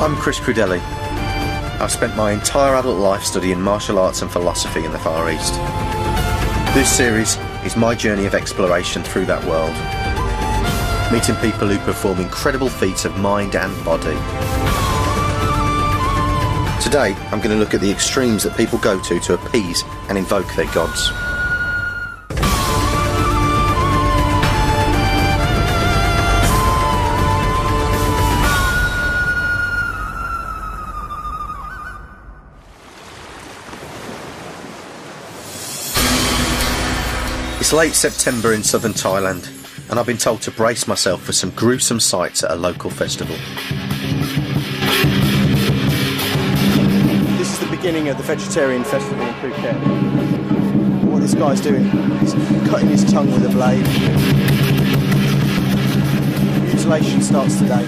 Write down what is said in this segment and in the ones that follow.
I'm Chris Crudelli. I've spent my entire adult life studying martial arts and philosophy in the Far East. This series is my journey of exploration through that world, meeting people who perform incredible feats of mind and body. Today, I'm going to look at the extremes that people go to appease and invoke their gods. It's late September in southern Thailand, and I've been told to brace myself for some gruesome sights at a local festival. This is the beginning of the vegetarian festival in Phuket. What this guy's doing, he's cutting his tongue with a blade. Mutilation starts today.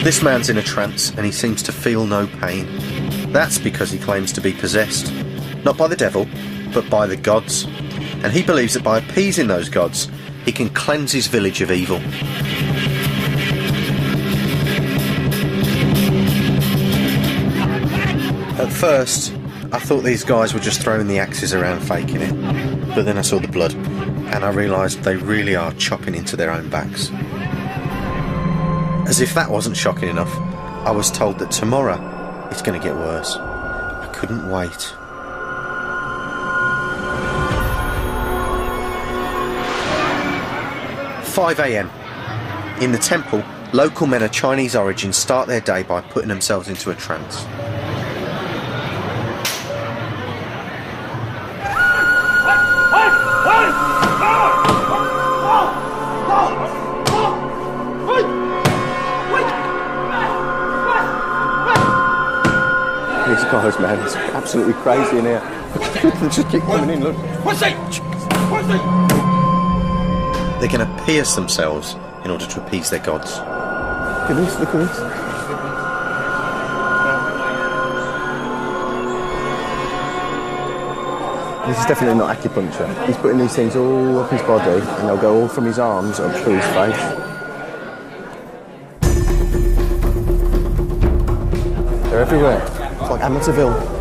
This man's in a trance and he seems to feel no pain. That's because he claims to be possessed, not by the devil, but by the gods. And he believes that by appeasing those gods, he can cleanse his village of evil. At first, I thought these guys were just throwing the axes around faking it, but then I saw the blood, and I realised they really are chopping into their own backs. As if that wasn't shocking enough, I was told that tomorrow it's going to get worse. I couldn't wait. "5 a.m. In the temple, local men of Chinese origin start their day by putting themselves into a trance. These guys, man, it's absolutely crazy in here. They just keep coming in, look. What's that? They're going to pierce themselves in order to appease their gods. Look at this, look at this. This is definitely not acupuncture. He's putting these things all up his body and they'll go all from his arms up through his face. They're everywhere. It's like Amityville.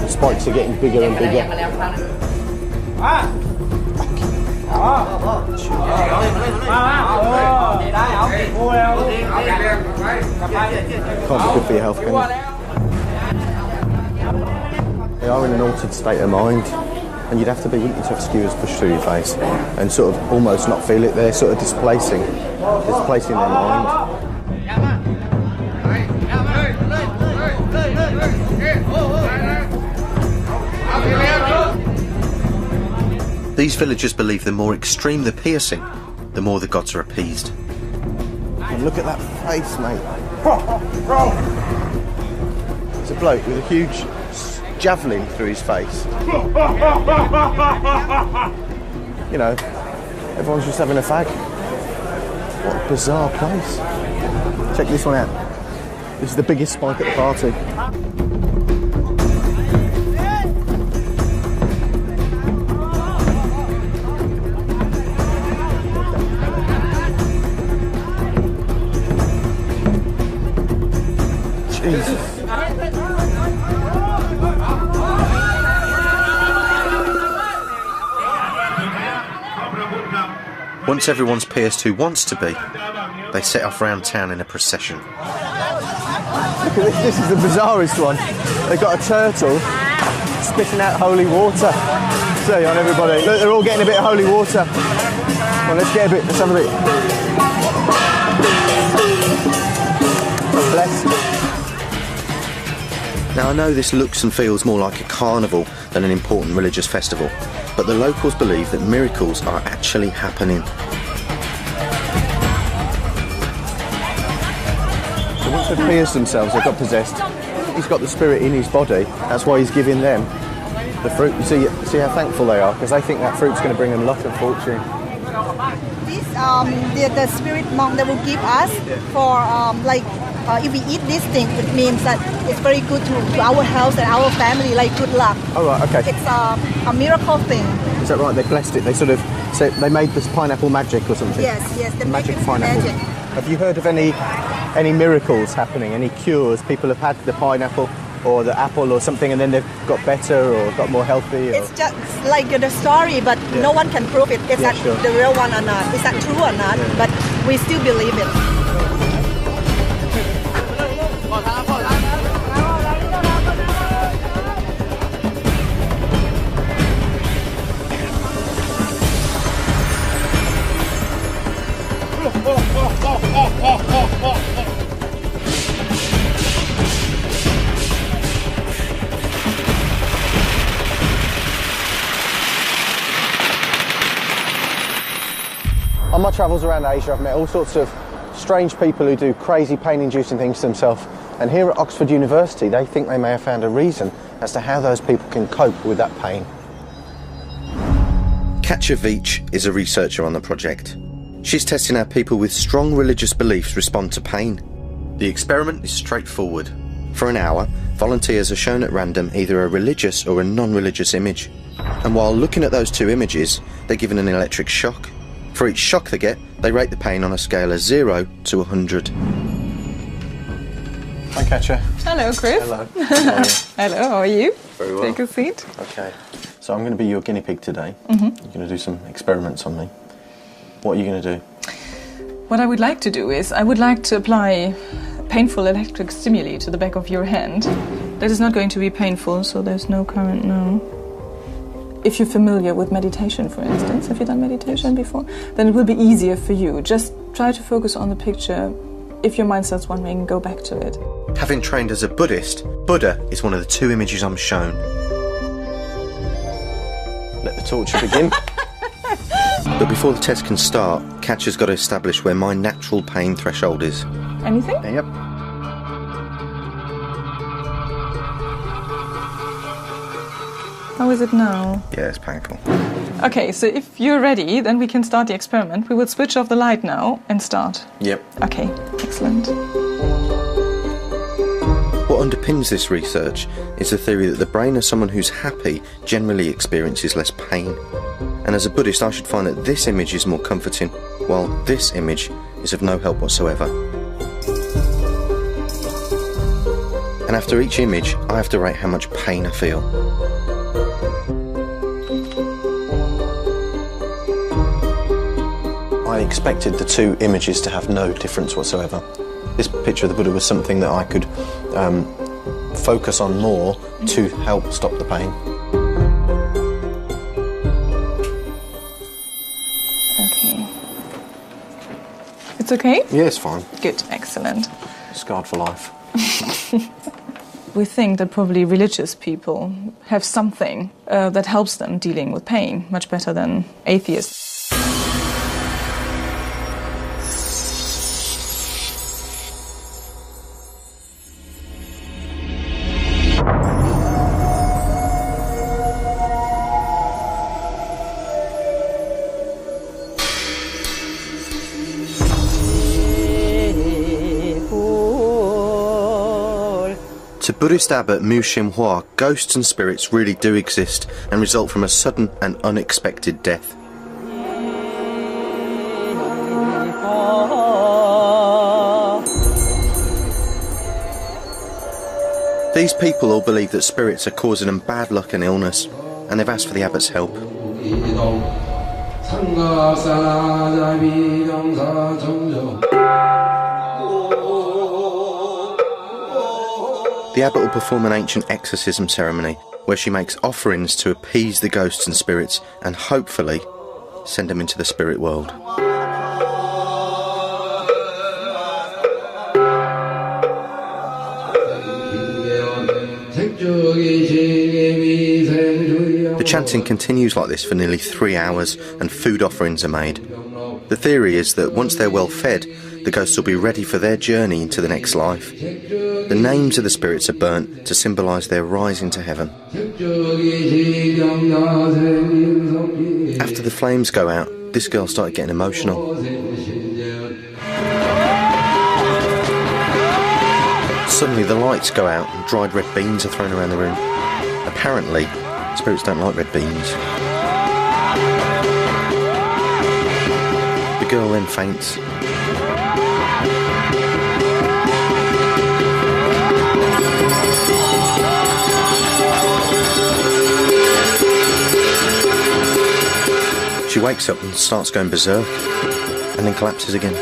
Spikes are getting bigger and bigger. Can't be good for your health, can it? They are in an altered state of mind, and you'd have to be willing to have skewers pushed through your face and sort of almost not feel it. They're sort of displacing their mind. These villagers believe the more extreme the piercing, the more the gods are appeased. And look at that face, mate. It's a bloke with a huge javelin through his face. You know, everyone's just having a fag. What a bizarre place. Check this one out. This is the biggest spike at the party. Jesus. Once everyone's pierced who wants to be, they set off round town in a procession. Look at this, this is the bizarrest one. They've got a turtle spitting out holy water. See on everybody. Look, they're all getting a bit of holy water. Well, let's get a bit, let's have a bit. Bless. Now I know this looks and feels more like a carnival than an important religious festival, but the locals believe that miracles are actually happening. So once they've pierced themselves, they've got possessed. He's got the spirit in his body. That's why he's giving them the fruit. You see how thankful they are, because they think that fruit's going to bring them luck and fortune. This the spirit monk that will give us for like if we eat this thing, it means that it's very good to our health and our family, like good luck. Oh, right, okay. It's a miracle thing. Is that right? They blessed it. They sort of said they made this pineapple magic or something. Yes, the magic pineapple. Magic. Have you heard of any miracles happening? Any cures? People have had the pineapple or the apple or something, and then they've got better or got more healthy. Or... It's just like the story, but no one can prove it. Is that the real one or not? Is that true or not? But we still believe it. On my travels around Asia, I've met all sorts of strange people who do crazy pain-inducing things to themselves. And here at Oxford University, they think they may have found a reason as to how those people can cope with that pain. Katja Veach is a researcher on the project. She's testing how people with strong religious beliefs respond to pain. The experiment is straightforward. For an hour, volunteers are shown at random either a religious or a non-religious image. And while looking at those two images, they're given an electric shock. For each shock they get, they rate the pain on a scale of 0 to 100. Hi, Katja. Hello, Chris. Hello. How are you? Hello, how are you? Very well. Take a seat. Okay. So I'm going to be your guinea pig today. You're going to do some experiments on me. What are you going to do? What I would like to do is, I would like to apply painful electric stimuli to the back of your hand. That is not going to be painful, so there's no current now. If you're familiar with meditation, for instance, have you done meditation before? Then it will be easier for you. Just try to focus on the picture. If your mind starts wandering, go back to it. Having trained as a Buddhist, Buddha is one of the two images I'm shown. Let the torture begin. But before the test can start, Katja's got to establish where my natural pain threshold is. Anything? Yep. How is it now? Yeah, it's painful. Okay, so if you're ready, then we can start the experiment. We will switch off the light now and start. Yep. Okay, excellent. What underpins this research is the theory that the brain of someone who's happy generally experiences less pain. And as a Buddhist, I should find that this image is more comforting, while this image is of no help whatsoever. And after each image, I have to rate how much pain I feel. I expected the two images to have no difference whatsoever. This picture of the Buddha was something that I could focus on more to help stop the pain. Okay. It's okay? Yeah, it's fine. Good, excellent. Scarred for life. We think that probably religious people have something that helps them dealing with pain much better than atheists. To Buddhist abbot Mu Shim Hua, ghosts and spirits really do exist and result from a sudden and unexpected death. These people all believe that spirits are causing them bad luck and illness, and they've asked for the abbot's help. The abbot will perform an ancient exorcism ceremony where she makes offerings to appease the ghosts and spirits and hopefully send them into the spirit world. The chanting continues like this for nearly 3 hours and food offerings are made. The theory is that once they're well fed, the ghosts will be ready for their journey into the next life. The names of the spirits are burnt to symbolise their rising to heaven. After the flames go out, this girl started getting emotional. Suddenly the lights go out and dried red beans are thrown around the room. Apparently, spirits don't like red beans. The girl then faints. She wakes up and starts going berserk, and then collapses again.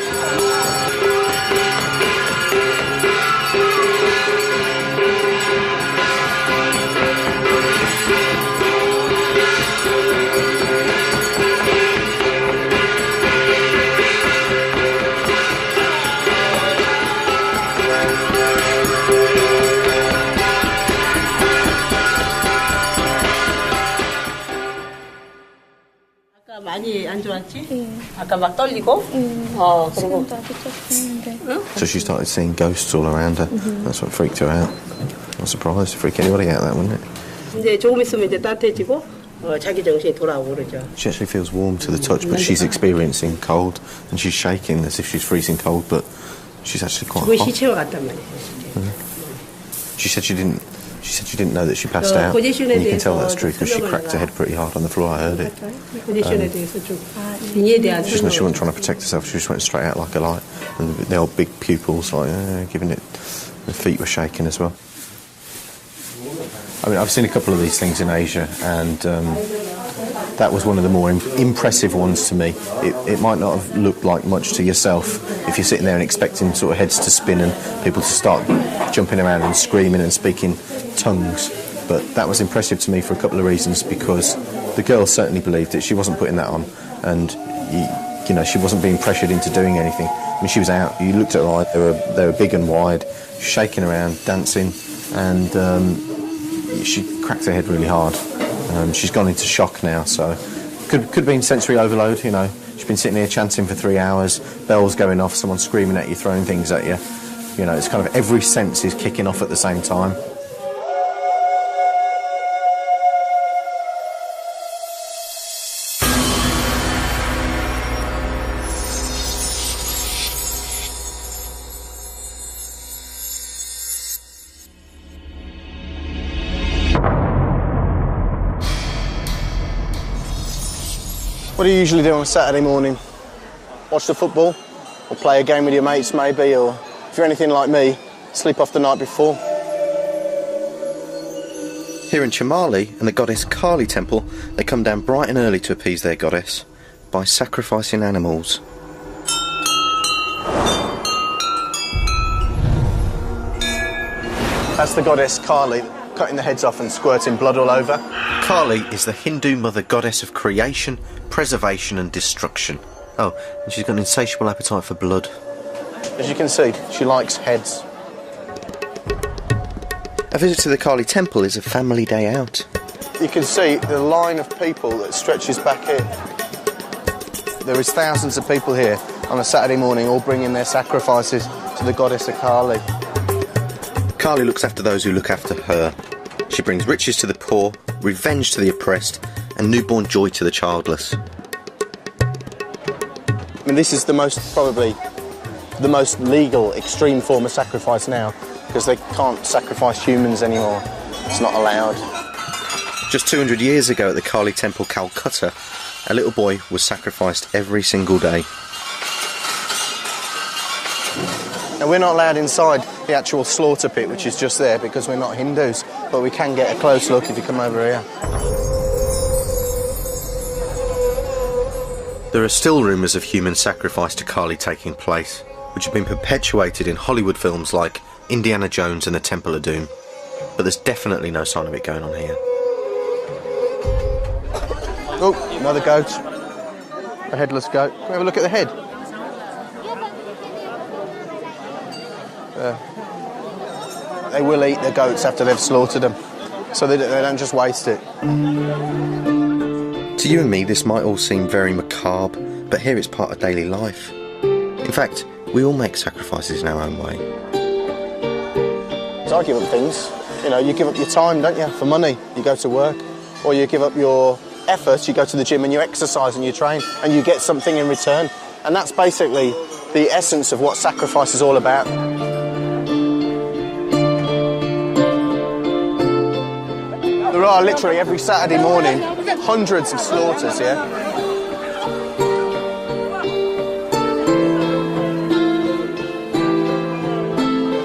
많이 안 좋았지? 아까 막 떨리고? 그리고 So she started seeing ghosts all around her. That's what freaked her out. Not surprised to freak anybody out, that wouldn't it? 이제 조금 있으면 이제 따뜻해지고 자기 정신이 돌아오고 그러죠. She actually feels warm to the touch, but she's experiencing cold, and she's shaking as if she's freezing cold, but she's actually quite 거의 hot. 시체와 같단 말이에요. She said she didn't know that she passed out. And you can tell that's true because she cracked her head pretty hard on the floor. I heard it. 포지션에 대해서 좀 빙의에 대한 She wasn't trying to protect herself. She just went straight out like a light. And the old big pupils, like, giving it... The feet were shaking as well. I mean, I've seen a couple of these things in Asia, and that was one of the more impressive ones to me. It might not have looked like much to yourself if you're sitting there and expecting sort of heads to spin and people to start jumping around and screaming and speaking tongues. But that was impressive to me for a couple of reasons, because the girl certainly believed it. She wasn't putting that on, and you know, she wasn't being pressured into doing anything. I mean, she was out. You looked at her eyes; they were big and wide, shaking around, dancing, and she cracked her head really hard. She's gone into shock now, so could have been sensory overload. You know, she's been sitting here chanting for 3 hours, bells going off, someone screaming at you, throwing things at you. You know, it's kind of every sense is kicking off at the same time. What do you usually do on a Saturday morning? Watch the football? Or play a game with your mates maybe? Or if you're anything like me, sleep off the night before? Here in Chamali, in the goddess Kali temple, they come down bright and early to appease their goddess by sacrificing animals. That's the goddess Kali, cutting the heads off and squirting blood all over. Kali is the Hindu mother goddess of creation, preservation and destruction. Oh, and she's got an insatiable appetite for blood. As you can see, she likes heads. A visit to the Kali temple is a family day out. You can see the line of people that stretches back here. There is thousands of people here on a Saturday morning, all bringing their sacrifices to the goddess of Kali. Kali looks after those who look after her. She brings riches to the poor, revenge to the oppressed, and newborn joy to the childless. I mean, this is probably the most legal, extreme form of sacrifice now, because they can't sacrifice humans anymore. It's not allowed. Just 200 years ago at the Kali Temple, Calcutta, a little boy was sacrificed every single day. Now, we're not allowed inside the actual slaughter pit, which is just there, because we're not Hindus, but we can get a close look if you come over here. There are still rumours of human sacrifice to Kali taking place, which have been perpetuated in Hollywood films like Indiana Jones and the Temple of Doom. But there's definitely no sign of it going on here. Oh, another goat. A headless goat. Can we have a look at the head? They will eat the goats after they've slaughtered them, so they don't just waste it. To you and me, this might all seem very macabre, but here it's part of daily life. In fact, we all make sacrifices in our own way. So I give up things. You know, you give up your time, don't you, for money. You go to work. Or you give up your efforts, you go to the gym and you exercise and you train, and you get something in return. And that's basically the essence of what sacrifice is all about. There are literally every Saturday morning hundreds of slaughters, yeah?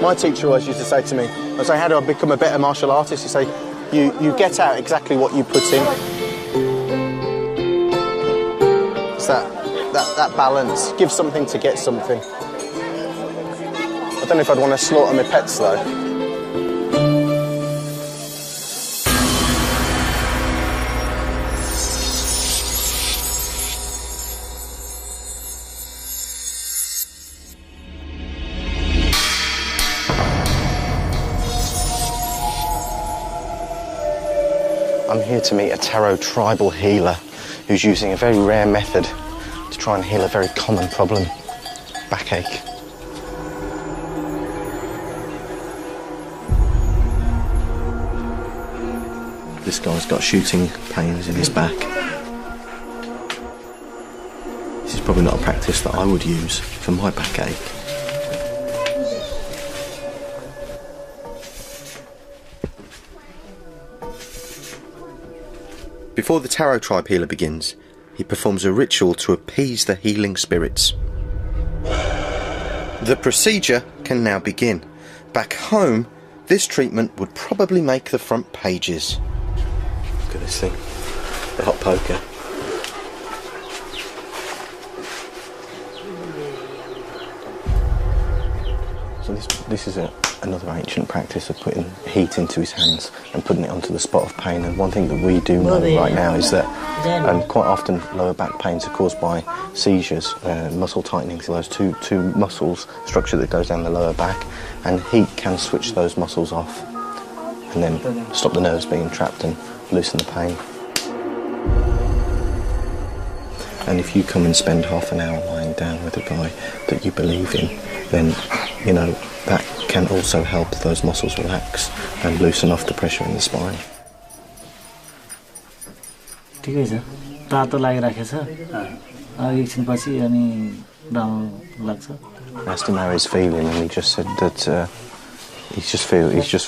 My teacher always used to say to me, I say, how do I become a better martial artist? He'd say, you get out exactly what you put in. It's that balance. Give something to get something. I don't know if I'd want to slaughter my pets, though. I'm here to meet a tarot tribal healer who's using a very rare method to try and heal a very common problem, backache. This guy's got shooting pains in his back. This is probably not a practice that I would use for my backache. Before the tarot tribe healer begins, he performs a ritual to appease the healing spirits. The procedure can now begin. Back home, this treatment would probably make the front pages. Look at this thing, the hot poker. So this is another ancient practice of putting heat into his hands and putting it onto the spot of pain. And one thing that we do know right now is that quite often lower back pains are caused by seizures, muscle tightening. So those two muscles, structure that goes down the lower back, and heat can switch those muscles off and then stop the nerves being trapped and loosen the pain. And if you come and spend half an hour lying down with a guy that you believe in, then, you know, that can also help those muscles relax and loosen off the pressure in the spine. ठिकै छ तातो लागिराखेको छ एकछिनपछि अनि राम्रो लाग्छ. Asked him how he's feeling, and he just said that he just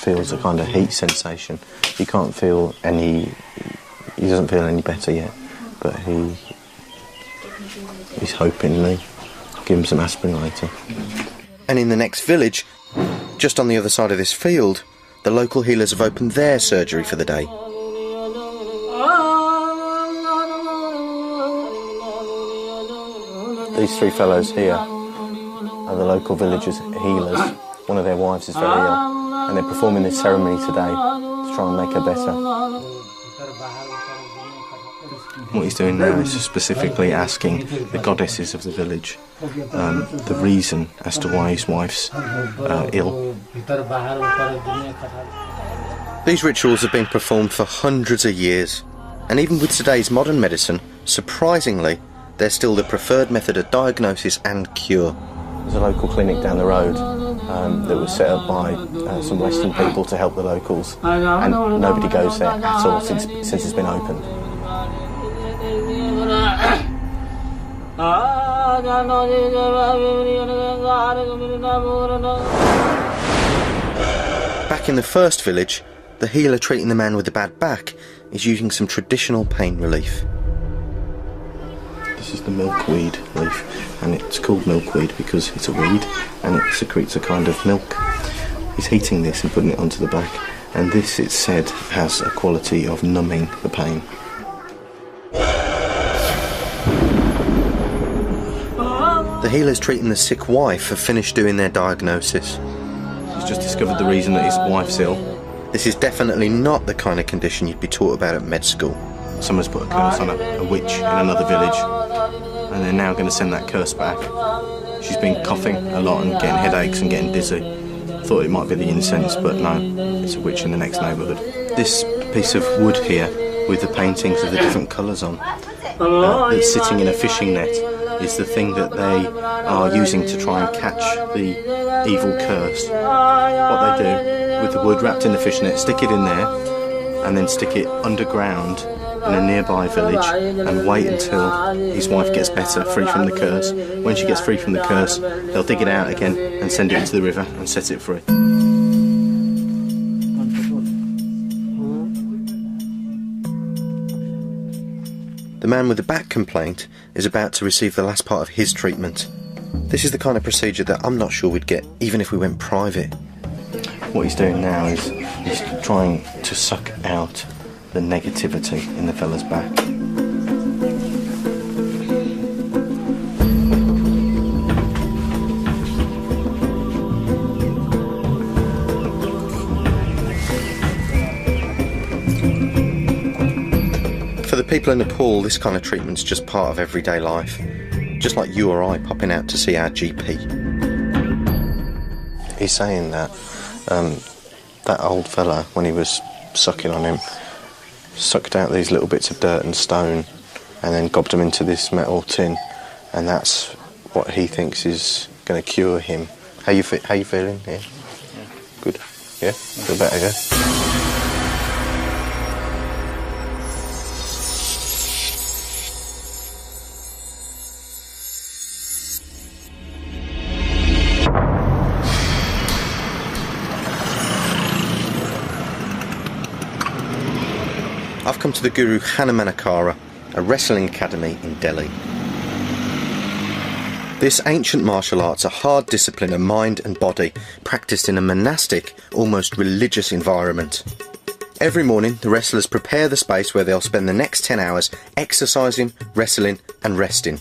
feels a kind of heat sensation. He doesn't feel any better yet, but he's hoping they give him some aspirin later. And in the next village, just on the other side of this field, the local healers have opened their surgery for the day. These three fellows here are the local villagers' healers. One of their wives is very ill, and they're performing this ceremony today to try and make her better. What he's doing now is specifically asking the goddesses of the village the reason as to why his wife's ill. These rituals have been performed for hundreds of years, and even with today's modern medicine, surprisingly, they're still the preferred method of diagnosis and cure. There's a local clinic down the road that was set up by some Western people to help the locals, and nobody goes there at all since it's been opened. Back in the first village, the healer treating the man with the bad back is using some traditional pain relief. This is the milkweed leaf, and it's called milkweed because it's a weed and it secretes a kind of milk. He's heating this and putting it onto the back, and this, it's said, has a quality of numbing the pain. The healers treating the sick wife have finished doing their diagnosis. He's just discovered the reason that his wife's ill. This is definitely not the kind of condition you'd be taught about at med school. Someone's put a curse on a witch in another village, and they're now going to send that curse back. She's been coughing a lot and getting headaches and getting dizzy. Thought it might be the incense, but no, it's a witch in the next neighbourhood. This piece of wood here, with the paintings of the different colours on, that's sitting in a fishing net, is the thing that they are using to try and catch the evil curse. What they do, with the wood wrapped in the fish net, stick it in there, and then stick it underground in a nearby village and wait until his wife gets better, free from the curse. When she gets free from the curse, they'll dig it out again and send it into the river and set it free. man with the back complaint is about to receive the last part of his treatment. This is the kind of procedure that I'm not sure we'd get even if we went private. What he's doing now is he's trying to suck out the negativity in the fella's back. For the people in Nepal, this kind of treatment's just part of everyday life. Just like you or I popping out to see our GP. He's saying that that old fella, when he was sucking on him, sucked out these little bits of dirt and stone and then gobbed them into this metal tin, and that's what he thinks is going to cure him. How you feeling? Yeah. Good. Yeah? Feel better, yeah? I've come to the Guru Hanumanakara, a wrestling academy in Delhi. This ancient martial art's a hard discipline of mind and body, practiced in a monastic, almost religious environment. Every morning, the wrestlers prepare the space where they'll spend the next 10 hours exercising, wrestling and resting.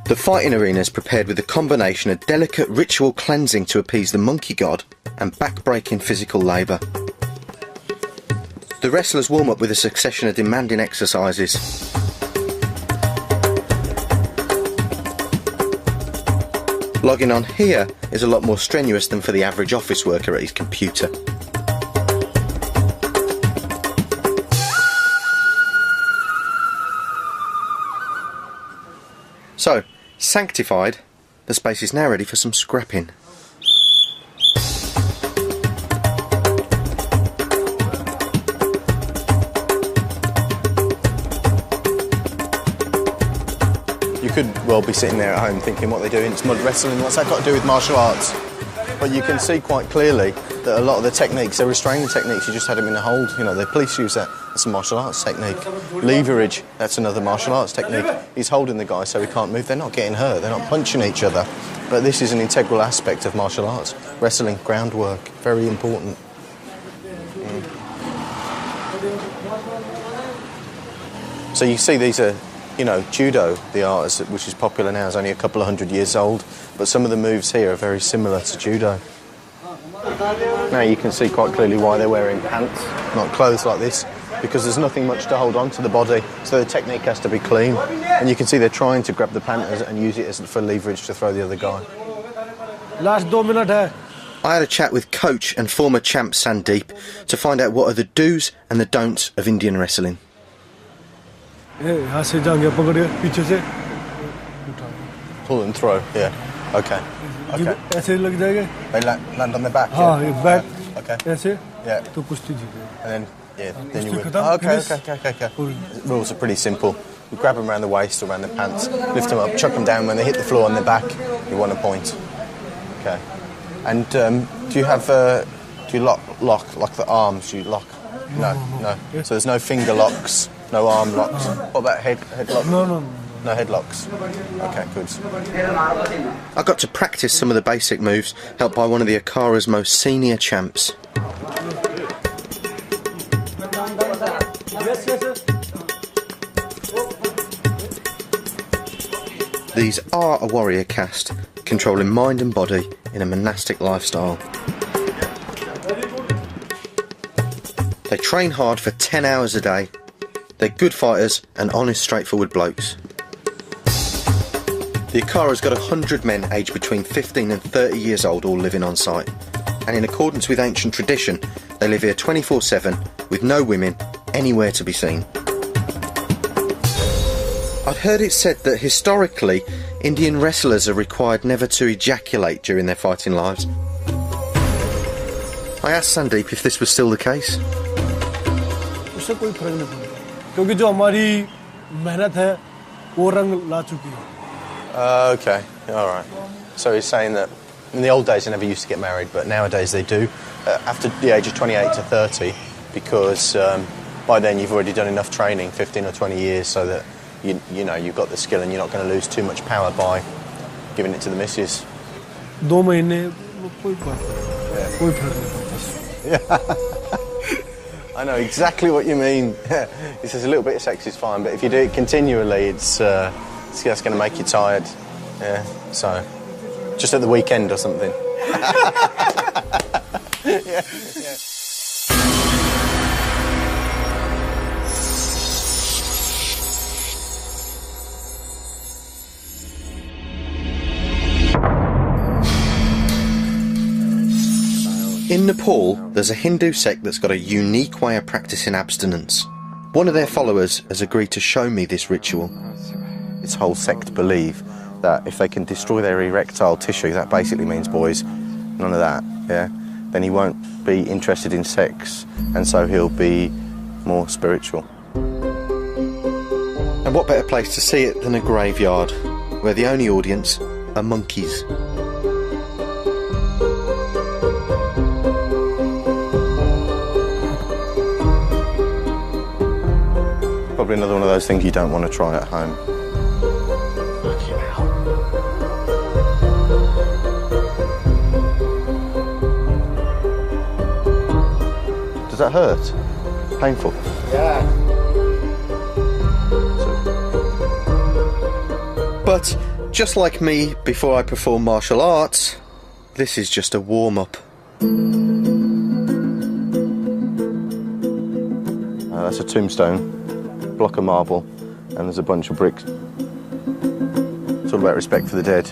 The fighting arena is prepared with a combination of delicate ritual cleansing to appease the monkey god and back-breaking physical labour. The wrestlers warm up with a succession of demanding exercises. Logging on here is a lot more strenuous than for the average office worker at his computer. So, sanctified, the space is now ready for some scrapping. You could well be sitting there at home thinking what they're doing, it's mud wrestling, what's that got to do with martial arts? But you can see quite clearly that a lot of the techniques, they're restraining techniques, you just had them in a hold, you know, the police use that, that's a martial arts technique. Leverage, that's another martial arts technique. He's holding the guy so he can't move, they're not getting hurt, they're not punching each other. But this is an integral aspect of martial arts. Wrestling, groundwork, very important. So you see these are, you know, judo, the art which is popular now, is only a couple of 100 years old, but some of the moves here are very similar to judo. Now you can see quite clearly why they're wearing pants, not clothes like this, because there's nothing much to hold on to the body, so the technique has to be clean. And you can see they're trying to grab the pant and use it as for leverage to throw the other guy. Last 2 minutes. I had a chat with coach and former champ Sandeep to find out what are the do's and the don'ts of Indian wrestling. Pull and throw, yeah. Okay. Okay. They land on their back, yeah? Back. Okay. Yeah. And then you win. Okay. Rules are pretty simple. You grab them around the waist or around the pants, lift them up, chuck them down. When they hit the floor on their back, you want a point. Okay. And do you have, do you lock the arms? Do you lock? No. So there's no finger locks, no arm locks. What about head locks? No headlocks. Okay, good. I got to practice some of the basic moves, helped by one of the Akara's most senior champs. These are a warrior caste, controlling mind and body in a monastic lifestyle. They train hard for 10 hours a day. They're good fighters and honest, straightforward blokes. The Akara's got 100 men aged between 15 and 30 years old all living on site. And in accordance with ancient tradition, they live here 24/7 with no women anywhere to be seen. I'd heard it said that historically, Indian wrestlers are required never to ejaculate during their fighting lives. I asked Sandeep if this was still the case. Okay, alright. So he's saying that in the old days they never used to get married, but nowadays they do, after the age of 28 to 30, because by then you've already done enough training, 15 or 20 years, so that you know you've got the skill and you're not going to lose too much power by giving it to the missus. 2 महीने कोई फर्क नहीं. I know exactly what you mean. He says a little bit of sex is fine, but if you do it continually, that's going to make you tired. Yeah, so just at the weekend or something. Yeah. In Nepal, there's a Hindu sect that's got a unique way of practicing abstinence. One of their followers has agreed to show me this ritual. This whole sect believe that if they can destroy their erectile tissue, that basically means, boys, none of that, yeah? Then he won't be interested in sex, and so he'll be more spiritual. And what better place to see it than a graveyard, where the only audience are monkeys. Probably another one of those things you don't want to try at home. Does that hurt? Painful? Yeah. But just like me before I perform martial arts, this is just a warm-up. That's a tombstone. Block of marble, and there's a bunch of bricks. It's all about respect for the dead.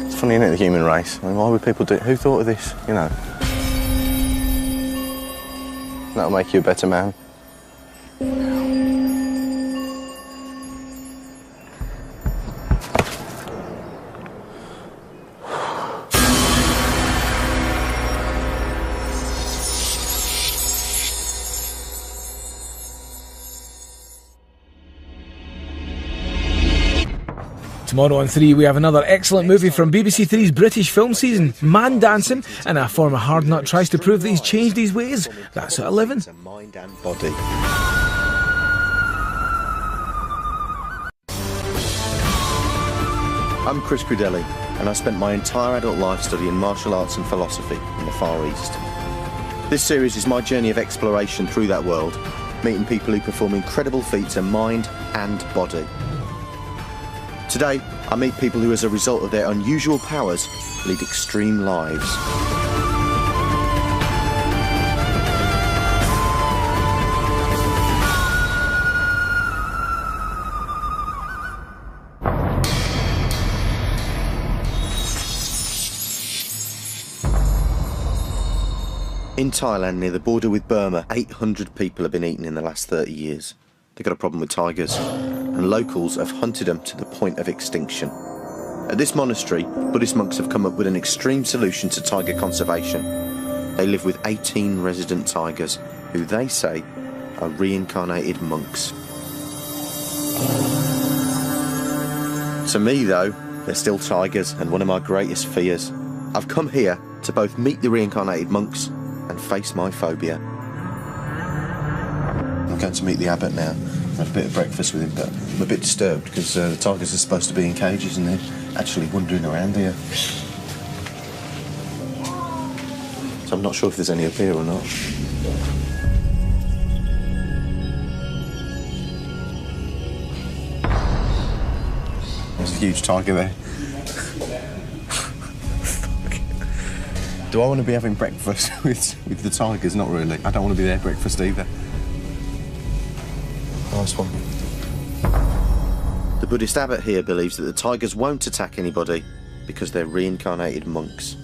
It's funny, isn't it, the human race? I mean, why would people do it? Who thought of this, you know? That'll make you a better man. Tomorrow on 3 we have another excellent movie from BBC Three's British film season, Man Dancing, and a former hard nut tries to prove that he's changed his ways. That's at 11. Mind and body. I'm Chris Crudelli, and I spent my entire adult life studying martial arts and philosophy in the Far East. This series is my journey of exploration through that world, meeting people who perform incredible feats of mind and body. Today, I meet people who, as a result of their unusual powers, lead extreme lives. In Thailand, near the border with Burma, 800 people have been eaten in the last 30 years. They've got a problem with tigers, and locals have hunted them to the point of extinction. At this monastery, Buddhist monks have come up with an extreme solution to tiger conservation. They live with 18 resident tigers, who they say are reincarnated monks. To me, though, they're still tigers and one of my greatest fears. I've come here to both meet the reincarnated monks and face my phobia. I'm going to meet the abbot now. Have a bit of breakfast with him, but I'm a bit disturbed because the tigers are supposed to be in cages and they're actually wandering around here. So I'm not sure if there's any up here or not. There's a huge tiger there. Do I want to be having breakfast with the tigers? Not really. I don't want to be their breakfast either. Nice one. The Buddhist abbot here believes that the tigers won't attack anybody because they're reincarnated monks.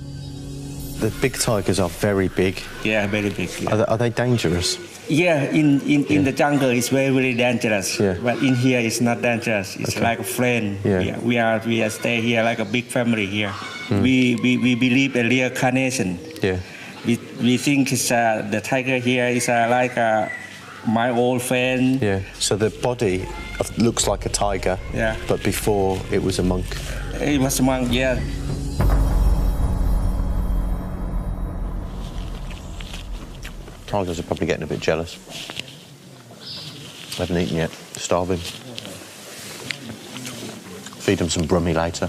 The big tigers are very big. Yeah, very big. Yeah. Are they dangerous? Yeah, in the jungle it's very dangerous. Yeah. But in here it's not dangerous. It's like a friend. Yeah. We are stay here like a big family here. We believe in reincarnation. Yeah. We think it's the tiger here is like my old friend. Yeah. So the body looks like a tiger. Yeah. But before it was a monk. It was a monk. Yeah. Tigers are probably getting a bit jealous. They haven't eaten yet. Starving. Feed them some brummy later.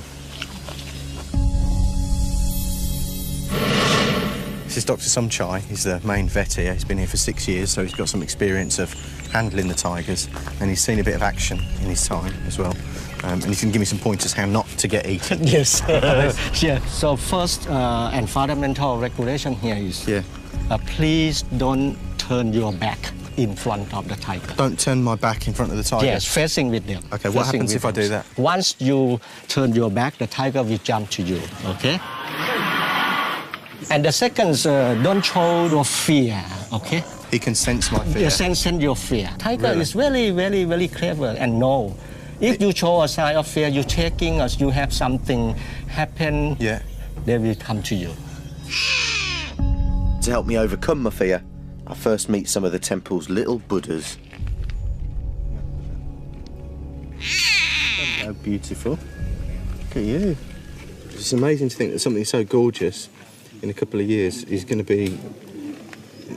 This is Dr. Somchai. He's the main vet here. He's been here for 6 years, so he's got some experience of handling the tigers, and he's seen a bit of action in his time as well. And he can give me some pointers how not to get eaten. Yes. Yeah. So first, environmental regulation here is please don't turn your back in front of the tiger. Don't turn my back in front of the tiger? Yes, facing with them. OK, what happens if I do that? Once you turn your back, the tiger will jump to you, OK? And the second, don't show your fear, OK? He can sense my fear? Yes, sense your fear. Tiger is very clever and know. If you show a sign of fear, you're taking or you have something happen, they will come to you. To help me overcome my fear, I first meet some of the temple's little Buddhas. How beautiful. Look at you. It's amazing to think that something so gorgeous in a couple of years is going to be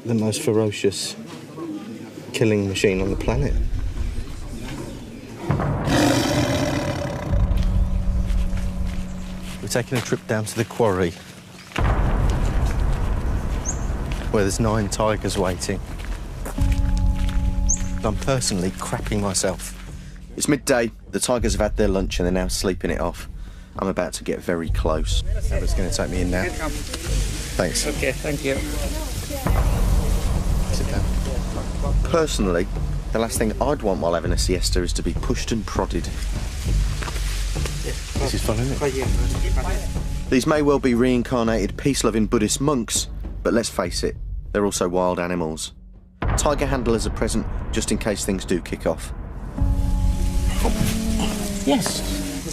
the most ferocious killing machine on the planet. We're taking a trip down to the quarry, where there's 9 tigers waiting. I'm personally crapping myself. It's midday, the tigers have had their lunch and they're now sleeping it off. I'm about to get very close. Emma's going to take me in now. Thanks. Okay, thank you. Sit down. Personally, the last thing I'd want while having a siesta is to be pushed and prodded. This is fun, isn't it? These may well be reincarnated, peace-loving Buddhist monks, but let's face it, they're also wild animals. Tiger handlers are present just in case things do kick off. Yes.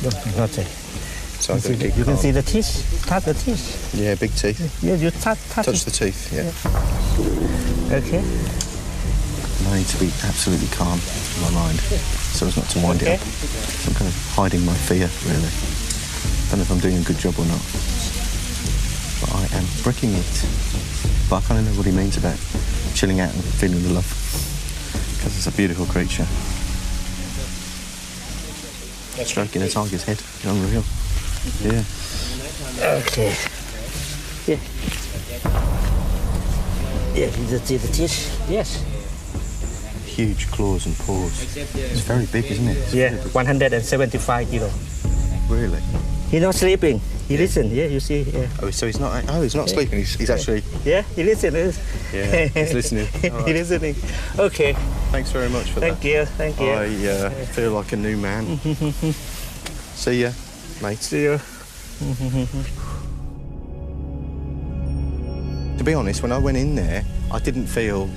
Okay. So I'm going to keep you can see the teeth. Touch the teeth. Yeah, big teeth. Yeah, you touch the teeth, yeah. Okay. I need to be absolutely calm in my mind so as not to wind it up. I'm kind of hiding my fear, really. I don't know if I'm doing a good job or not. But I am bricking it. But I kind of know what he means about chilling out and feeling the love. Because it's a beautiful creature. Stroking a tiger's head. Unreal. Yeah. Okay. Yeah. Yeah, you see the teeth? Yes. Huge claws and paws. It's very big, isn't it? Yeah, 175 kilo. Really? He's not sleeping. He listens. Yeah, you see. Yeah. Oh, so he's not. Oh, he's not sleeping. He's actually. Yeah, he listens. Yeah, he's listening. Right. He's listening. Okay. Thanks very much for that. Thank you. I feel like a new man. See ya, mate. See you. To be honest, when I went in there, I didn't feel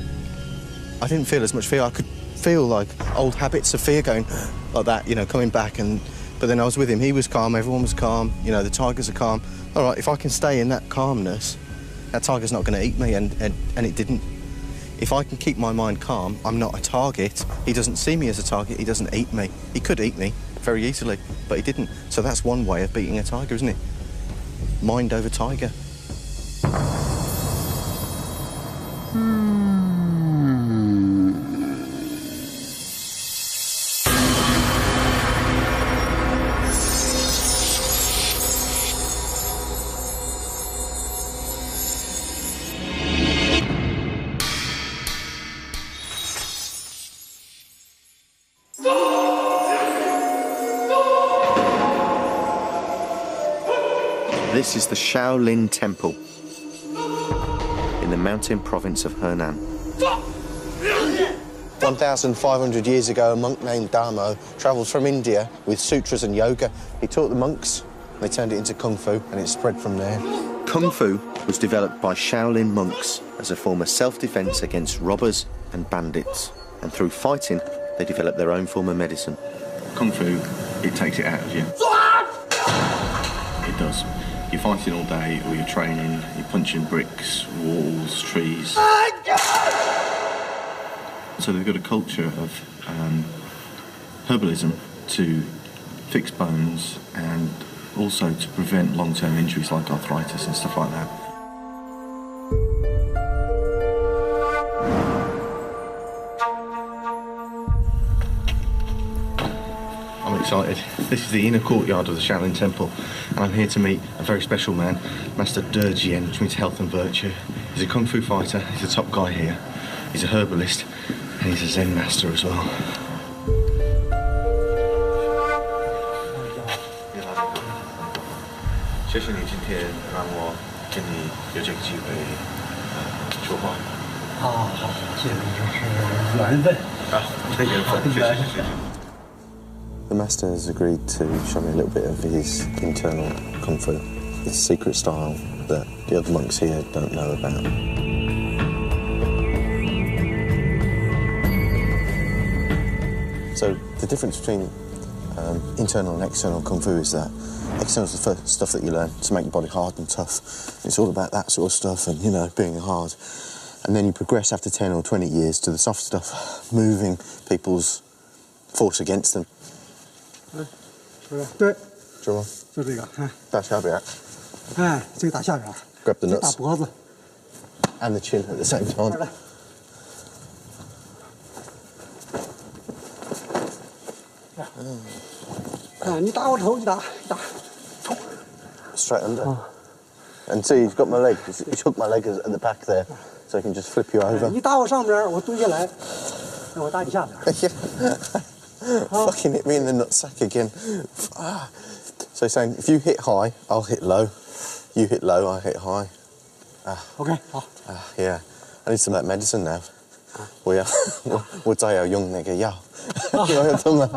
as much fear. I could feel like old habits of fear going like that, you know, coming back. But then I was with him. He was calm. Everyone was calm. You know, the tigers are calm. All right, if I can stay in that calmness, that tiger's not going to eat me, and it didn't. If I can keep my mind calm, I'm not a target. He doesn't see me as a target. He doesn't eat me. He could eat me very easily, but he didn't. So that's one way of beating a tiger, isn't it? Mind over tiger. This is the Shaolin Temple in the mountain province of Henan. 1,500 years ago, a monk named Damo travelled from India with sutras and yoga. He taught the monks, they turned it into kung fu, and it spread from there. Kung Fu was developed by Shaolin monks as a form of self-defense against robbers and bandits. And through fighting, they developed their own form of medicine. Kung Fu, it takes it out of you. It does. You're fighting all day, or you're training, you're punching bricks, walls, trees. So they've got a culture of herbalism to fix bones and also to prevent long-term injuries like arthritis and stuff like that. I'm excited. This is the inner courtyard of the Shaolin Temple, and I'm here to meet a very special man, Master De Jian, which means health and virtue. He's a Kung Fu fighter, he's a top guy here. He's a herbalist, and he's a Zen master as well. 谢谢你今天让我跟你有这个机会说话。好，这个就是缘分。这缘分，谢谢。 The master has agreed to show me a little bit of his internal Kung Fu, his secret style that the other monks here don't know about. So the difference between internal and external Kung Fu is that external is the first stuff that you learn to make your body hard and tough. It's all about that sort of stuff and, you know, being hard. And then you progress after 10 or 20 years to the soft stuff, moving people's force against them. 对，是吗？就这个，大下边。哎，这个打下边。Grab the nuts. 打脖子。And the chin at the same time. 你打我头，你打。 Straight under. And see, he's got my leg. He's hooked my leg at the back there, so he can just flip you over. 你打我上边，我蹲下来，我打你下边。Fucking hit me in the nutsack again. So he's saying, if you hit high, I'll hit low. You hit low, I hit high. Okay. Yeah. I need some of that medicine now. 我再要用那个药。有痛吗？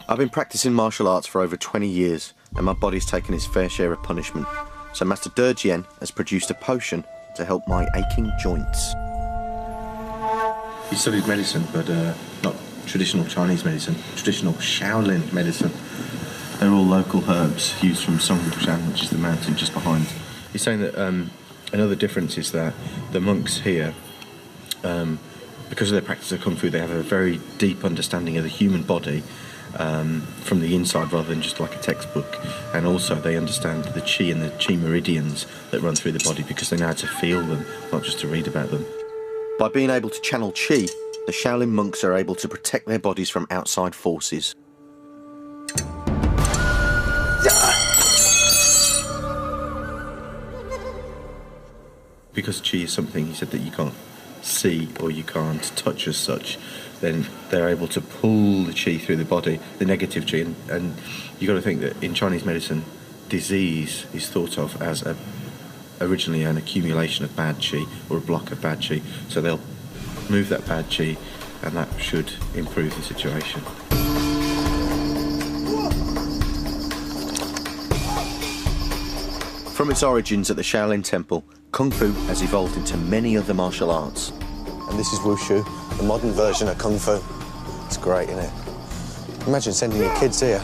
I've been practicing martial arts for over 20 years, and my body's taken its fair share of punishment. So Master De Jian has produced a potion to help my aching joints. He studied medicine, but not traditional Chinese medicine, traditional Shaolin medicine. They're all local herbs used from Songjiang, which is the mountain just behind. He's saying that another difference is that the monks here, because of their practice of Kung Fu, they have a very deep understanding of the human body from the inside rather than just like a textbook. And also they understand the Qi and the Qi meridians that run through the body because they know how to feel them, not just to read about them. By being able to channel Qi, the Shaolin monks are able to protect their bodies from outside forces. Because Qi is something, he said, that you can't see or you can't touch as such, then they're able to pull the Qi through the body, the negative Qi, and you've got to think that in Chinese medicine, disease is thought of as originally an accumulation of bad Qi or a block of bad Qi, so they'll move that bad Qi and that should improve the situation. From its origins at the Shaolin Temple, Kung Fu has evolved into many other martial arts. And this is Wushu, the modern version of Kung Fu. It's great, isn't it? Imagine sending your kids here.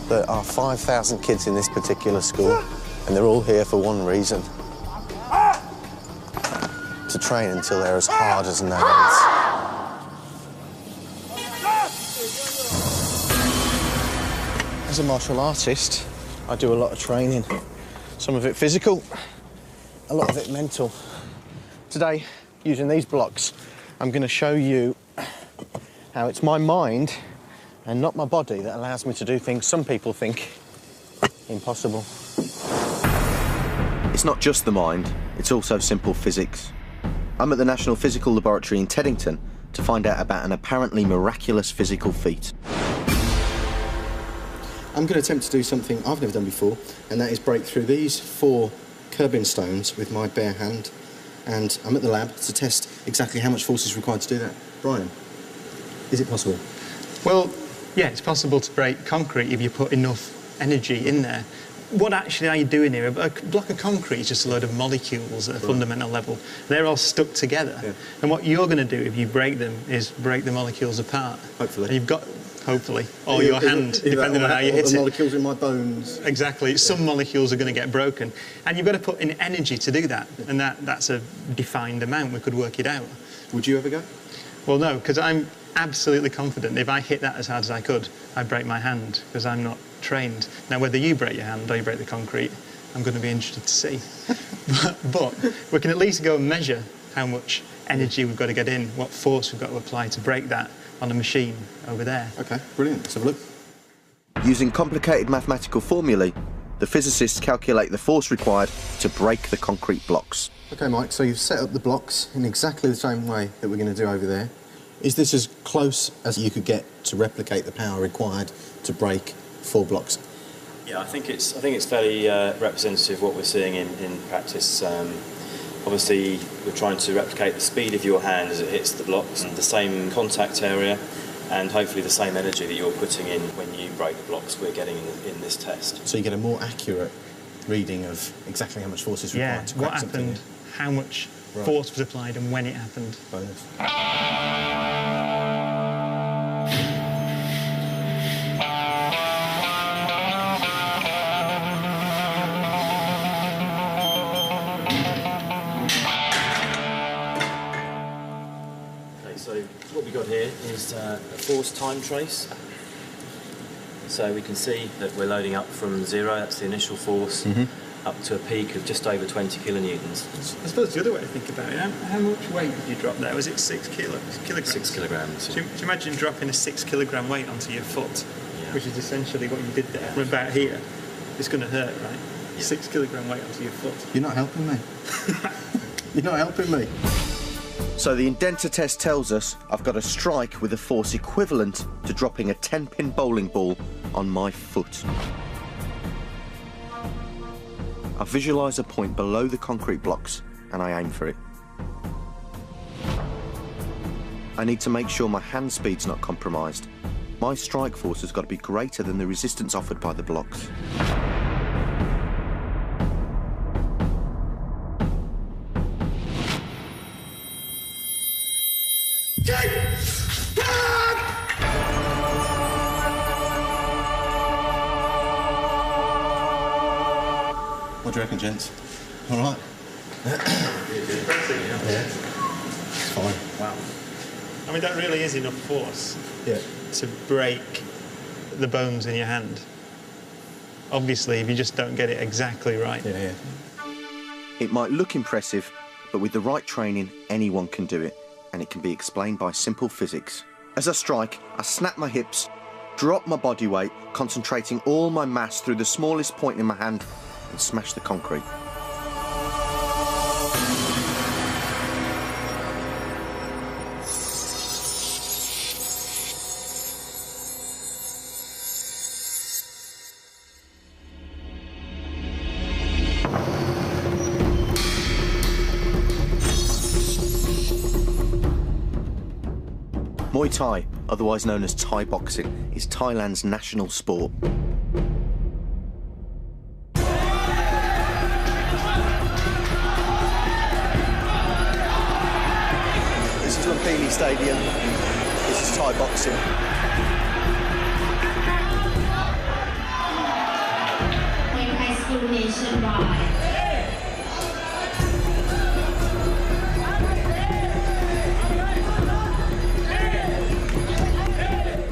There are 5,000 kids in this particular school, and they're all here for one reason. To train until they're as hard as nails. As a martial artist, I do a lot of training. Some of it physical, a lot of it mental. Today, using these blocks, I'm going to show you how it's my mind and not my body that allows me to do things some people think impossible. It's not just the mind, it's also simple physics. I'm at the National Physical Laboratory in Teddington to find out about an apparently miraculous physical feat. I'm going to attempt to do something I've never done before, and that is break through these 4 curbing stones with my bare hand. And I'm at the lab to test exactly how much force is required to do that. Brian, is it possible? Well, Yeah, it's possible to break concrete if you put enough energy in there. What actually are you doing here? A block of concrete is just a load of molecules at a fundamental level. They're all stuck together. Yeah. And what you're going to do if you break them is break the molecules apart. Hopefully. And you've got, hopefully, or your hand, depending on how you hit the it. molecules in my bones. Exactly. Some molecules are going to get broken. And you've got to put in energy to do that. And that's a defined amount. We could work it out. Would you ever go? Well, no, because I'm absolutely confident if I hit that as hard as I could, I'd break my hand, because I'm not trained. Now, whether you break your hand or you break the concrete, I'm going to be interested to see. but we can at least go and measure how much energy we've got to get in, what force we've got to apply to break that on a machine over there. OK, brilliant. Let's have a look. Using complicated mathematical formulae, the physicists calculate the force required to break the concrete blocks. OK, Mike, so you've set up the blocks in exactly the same way that we're going to do over there. Is this as close as you could get to replicate the power required to break 4 blocks? Yeah, I think it's fairly representative of what we're seeing in practice. Obviously, we're trying to replicate the speed of your hand as it hits the blocks, and the same contact area, and hopefully the same energy that you're putting in when you break the blocks we're getting in this test. So you get a more accurate reading of exactly how much force is required to crack something. What happened, how much force was applied, and when it happened. Bonus. So what we've got here is a force time trace. So we can see that we're loading up from 0, that's the initial force, up to a peak of just over 20 kilonewtons. I suppose the other way to think about it, how much weight did you drop there? Was it 6 kilograms? 6 kilograms. Do you imagine dropping a 6 kilogram weight onto your foot, which is essentially what you did there, from about here? It's going to hurt, right? Yeah. 6 kilogram weight onto your foot. You're not helping me. You're not helping me. So the indenter test tells us I've got to strike with a force equivalent to dropping a 10-pin bowling ball on my foot. I visualise a point below the concrete blocks and I aim for it. I need to make sure my hand speed's not compromised. My strike force has got to be greater than the resistance offered by the blocks. What do you reckon, gents? All right? Yeah. It's fine. Wow. I mean, that really is enough force to break the bones in your hand. Obviously, if you just don't get it exactly right. Yeah. It might look impressive, but with the right training, anyone can do it, and it can be explained by simple physics. As I strike, I snap my hips, drop my body weight, concentrating all my mass through the smallest point in my hand, and smash the concrete. Muay Thai, otherwise known as Thai boxing, is Thailand's national sport. This is Lumpini Stadium. This is Thai boxing. High School nationwide.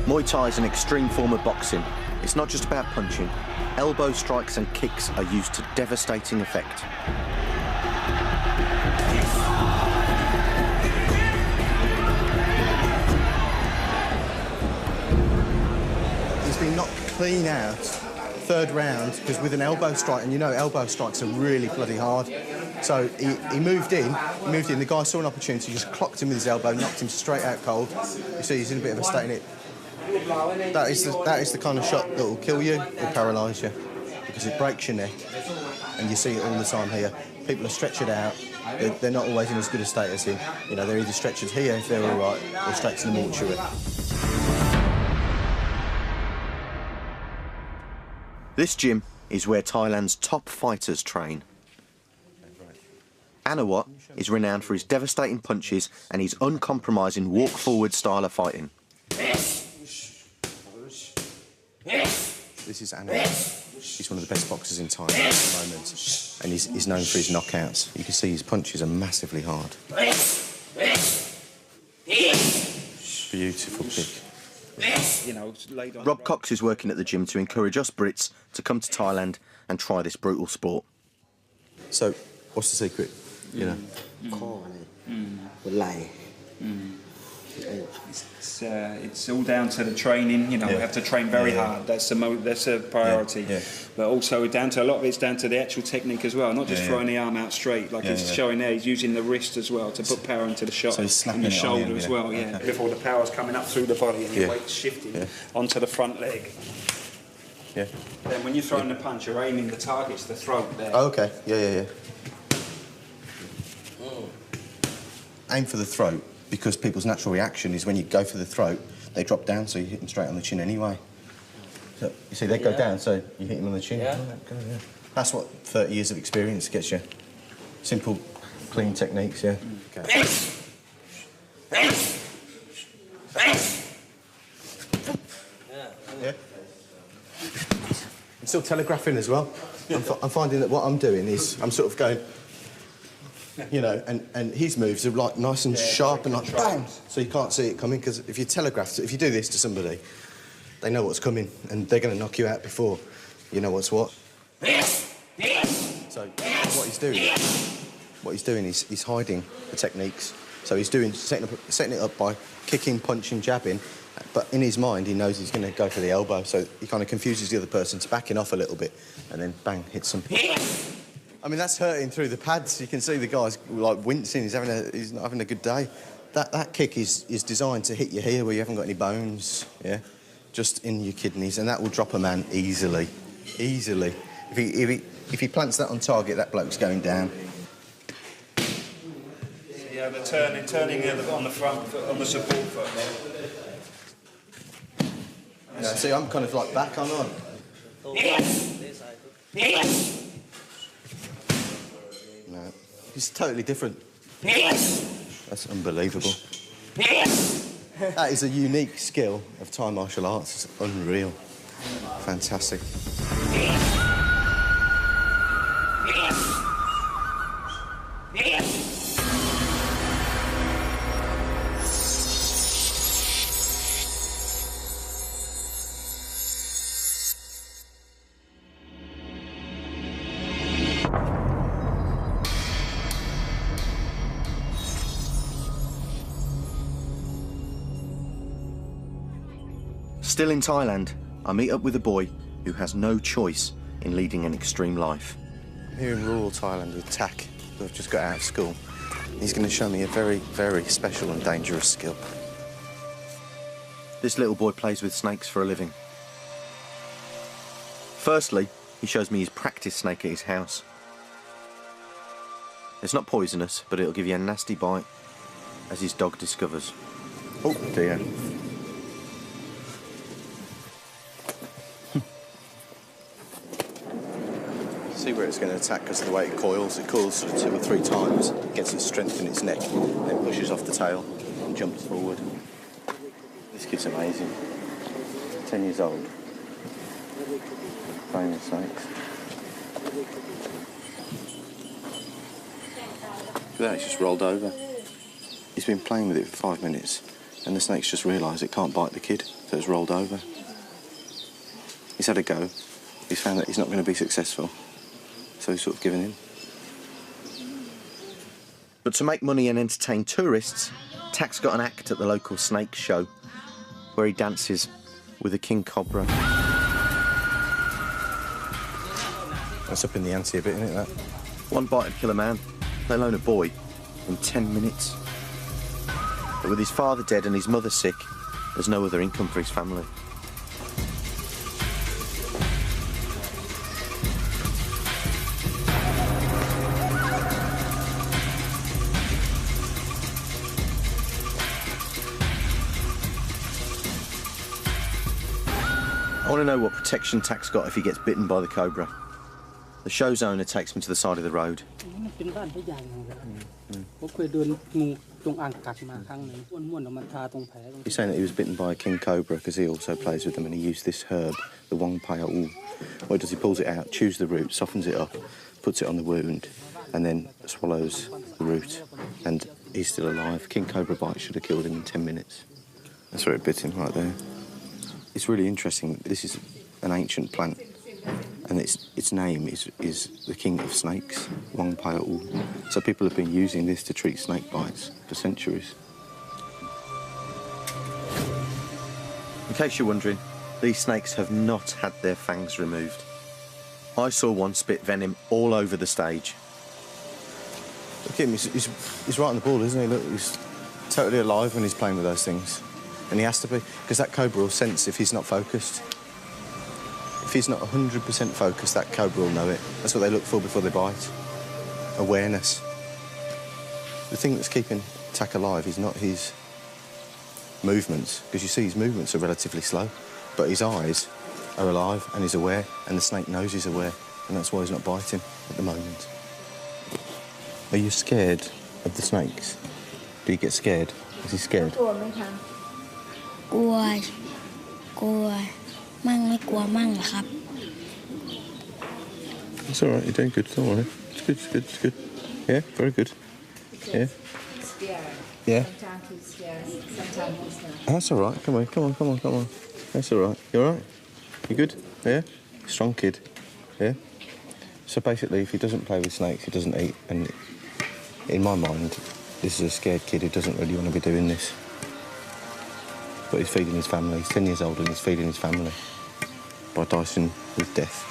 Muay Thai is an extreme form of boxing. It's not just about punching. Elbow strikes and kicks are used to devastating effect. He's been knocked clean out, third round, because with an elbow strike, and you know elbow strikes are really bloody hard. So he moved in, the guy saw an opportunity, just clocked him with his elbow, knocked him straight out cold. You see he's in a bit of a state in it. That is the kind of shot that will kill you or paralyse you, because it breaks your neck, and you see it all the time here. People are stretchered out. They're not always in as good a state as him. You know, they're either stretchered here if they're all right, or straight to the mortuary. This gym is where Thailand's top fighters train. Anawat is renowned for his devastating punches and his uncompromising walk-forward style of fighting. This is Anawat. He's one of the best boxers in Thailand at the moment, and he's known for his knockouts. You can see his punches are massively hard. Beautiful kick. Rob Cox is working at the gym to encourage us Brits to come to Thailand and try this brutal sport. So, what's the secret? You know, it's all down to the training. You know, we have to train very hard. That's a priority. But also down to a lot of it's down to the actual technique as well. Not just throwing the arm out straight, like it's showing there. He's using the wrist as well to put power into the shot, so he's slapping and the it on shoulder him, as well. Okay. Before the power's coming up through the body and your weight's shifting onto the front leg. Then when you're throwing the punch, you're aiming the target's the throat there. Oh, okay. Yeah. Aim for the throat, because people's natural reaction is when you go for the throat, they drop down, so you hit them straight on the chin anyway. So, you see, they go down, so you hit them on the chin. That's what 30 years of experience gets you. Simple, clean techniques, Okay. I'm still telegraphing as well. I'm finding that what I'm doing is I'm sort of going, you know, and his moves are like nice and sharp and like bang, so you can't see it coming, because if you telegraph, if you do this to somebody, they know what's coming and they're going to knock you out before you know what's what. So what he's doing is he's hiding the techniques. So he's setting it up by kicking, punching, jabbing, but in his mind he knows he's going to go for the elbow, so he kind of confuses the other person to backing off a little bit, and then bang, hits them. I mean, that's hurting through the pads. You can see the guy's like wincing. He's not having a good day. That kick is designed to hit you here where you haven't got any bones, just in your kidneys, and that will drop a man easily. If he plants that on target, that bloke's going down. Yeah, the turning on the front foot, on the support foot. Yeah, see, I'm kind of like back on. No, he's totally different. That's unbelievable. That is a unique skill of Thai martial arts. It's unreal. Fantastic. Still in Thailand, I meet up with a boy who has no choice in leading an extreme life. I'm here in rural Thailand with Tak, who I've just got out of school. He's going to show me a very, very special and dangerous skill. This little boy plays with snakes for a living. Firstly, he shows me his practice snake at his house. It's not poisonous, but it'll give you a nasty bite, as his dog discovers. Oh dear. See where it's going to attack because of the way it coils. It coils sort of 2 or 3 times, gets its strength in its neck, then pushes off the tail and jumps forward. This kid's amazing. 10 years old. Playing with snakes. Look at that, it's just rolled over. He's been playing with it for 5 minutes and the snake's just realised it can't bite the kid, so it's rolled over. He's had a go. He's found that he's not going to be successful. So he's sort of given in. But to make money and entertain tourists, Tak's got an act at the local snake show where he dances with a king cobra. That's up in the ante a bit, isn't it, that? One bite would kill a man, let alone a boy, in 10 minutes. But with his father dead and his mother sick, there's no other income for his family. I want to know what protection Tak's got if he gets bitten by the cobra. The show's owner takes me to the side of the road. He's saying that he was bitten by a king cobra because he also plays with them, and he used this herb, the Wang Pai Wu. What he does, he pulls it out, chews the root, softens it up, puts it on the wound, and then swallows the root. And he's still alive. King cobra bite should have killed him in 10 minutes. That's where it bit him, right there. It's really interesting. This is an ancient plant, and its name is the king of snakes, Wang Pai Wu. So people have been using this to treat snake bites for centuries. In case you're wondering, these snakes have not had their fangs removed. I saw one spit venom all over the stage. Look at him, he's right on the ball, isn't he? Look, he's totally alive when he's playing with those things. And he has to be, because that cobra will sense if he's not focused. If he's not 100% focused, that cobra will know it. That's what they look for before they bite. Awareness. The thing that's keeping Tak alive is not his movements, because you see his movements are relatively slow, but his eyes are alive and he's aware, and the snake knows he's aware, and that's why he's not biting at the moment. Are you scared of the snakes? Do you get scared? Is he scared? กลัวมั่งไม่กลัวมั่งเหรอครับ It's all right, you're doing good, it's all right. It's good, it's good, it's good. Yeah, very good. Yeah. Yeah. Sometimes he's scared, sometimes he's not. That's all right, come on. That's all right. You all right? You good? Yeah? Strong kid. Yeah? So basically, if he doesn't play with snakes, he doesn't eat. And in my mind, this is a scared kid who doesn't really want to be doing this. But he's feeding his family. He's 10 years old and he's feeding his family by dicing with death.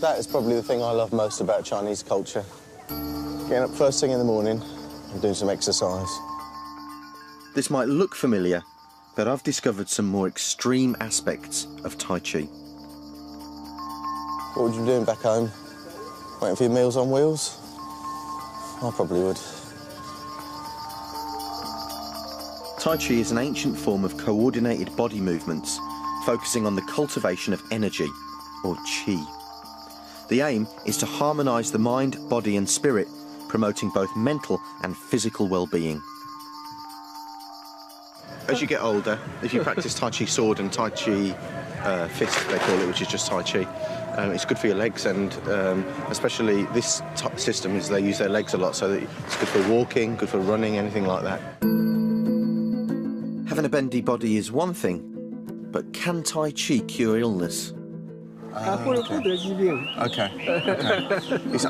That is probably the thing I love most about Chinese culture. Getting up first thing in the morning and doing some exercise. This might look familiar, but I've discovered some more extreme aspects of Tai Chi. What would you be doing back home? Waiting for your meals on wheels? I probably would. Tai Chi is an ancient form of coordinated body movements, focusing on the cultivation of energy, or Qi. The aim is to harmonise the mind, body and spirit, promoting both mental and physical well-being. As you get older, if you practice Tai Chi sword and Tai Chi fist, they call it, which is just Tai Chi, it's good for your legs, and especially this system is they use their legs a lot, so that it's good for walking, good for running, anything like that. Having a bendy body is one thing, but can Tai Chi cure illness? Okay.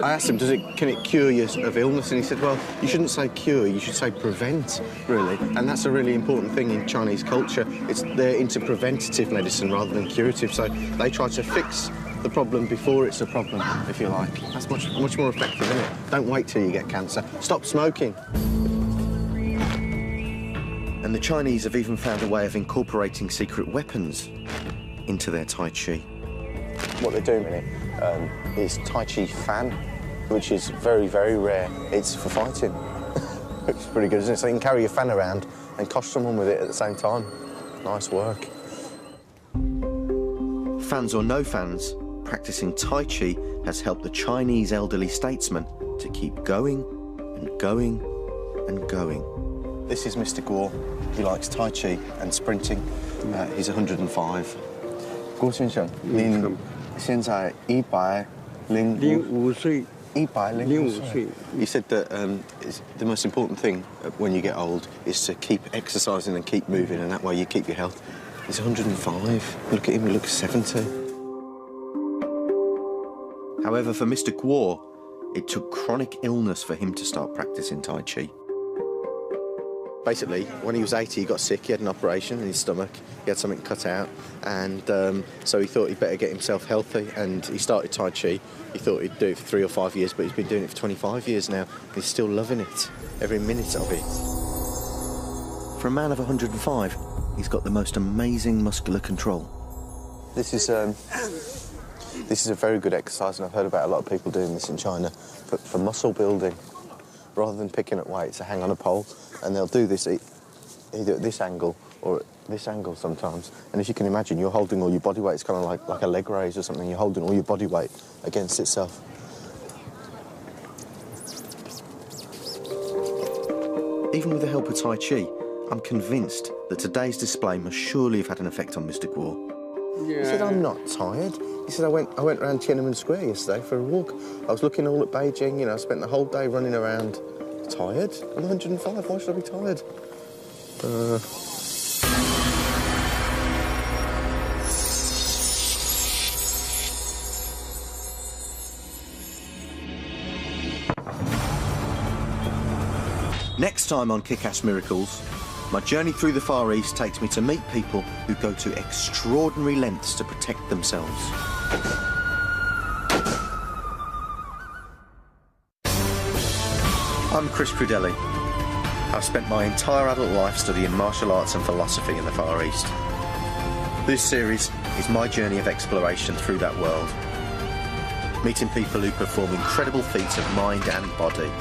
I asked him, can it cure you of illness? And he said, well, you shouldn't say cure, you should say prevent, really. And that's a really important thing in Chinese culture. They're into preventative medicine rather than curative, so they try to fix the problem before it's a problem, if you like. That's much more effective, isn't it? Don't wait till you get cancer. Stop smoking. And the Chinese have even found a way of incorporating secret weapons into their Tai Chi. What they're doing in it is Tai Chi fan, which is very, very rare. It's for fighting. It's pretty good, isn't it? So you can carry your fan around and cosh someone with it at the same time. Nice work. Fans or no fans, practicing Tai Chi has helped the Chinese elderly statesman to keep going and going and going. This is Mr. Guo. He likes Tai Chi and sprinting. He's 105. Guo Xinsheng, 现在105岁. He said that the most important thing when you get old is to keep exercising and keep moving, and that way you keep your health. He's 105. Look at him, he looks 70. However, for Mr. Guo, it took chronic illness for him to start practicing Tai Chi. Basically, when he was 80, he got sick. He had an operation in his stomach. He had something cut out, and so he thought he'd better get himself healthy. And he started Tai Chi. He thought he'd do it for 3 or 5 years, but he's been doing it for 25 years now. He's still loving it, every minute of it. For a man of 105, he's got the most amazing muscular control. This is a very good exercise, and I've heard about a lot of people doing this in China for muscle building. Rather than picking up weights, they hang on a pole, and they'll do this either at this angle or at this angle sometimes. And as you can imagine, you're holding all your body weight. It's kind of like a leg raise or something. You're holding all your body weight against itself. Even with the help of Tai Chi, I'm convinced that today's display must surely have had an effect on Mr. Guo. He said, I'm not tired. He said, I went around Tiananmen Square yesterday for a walk. I was looking all at Beijing, you know, I spent the whole day running around. Tired? I'm 105, why should I be tired? Next time on Kick-Ass Miracles, my journey through the Far East takes me to meet people who go to extraordinary lengths to protect themselves. I'm Chris Crudelli. I've spent my entire adult life studying martial arts and philosophy in the Far East. This series is my journey of exploration through that world, meeting people who perform incredible feats of mind and body.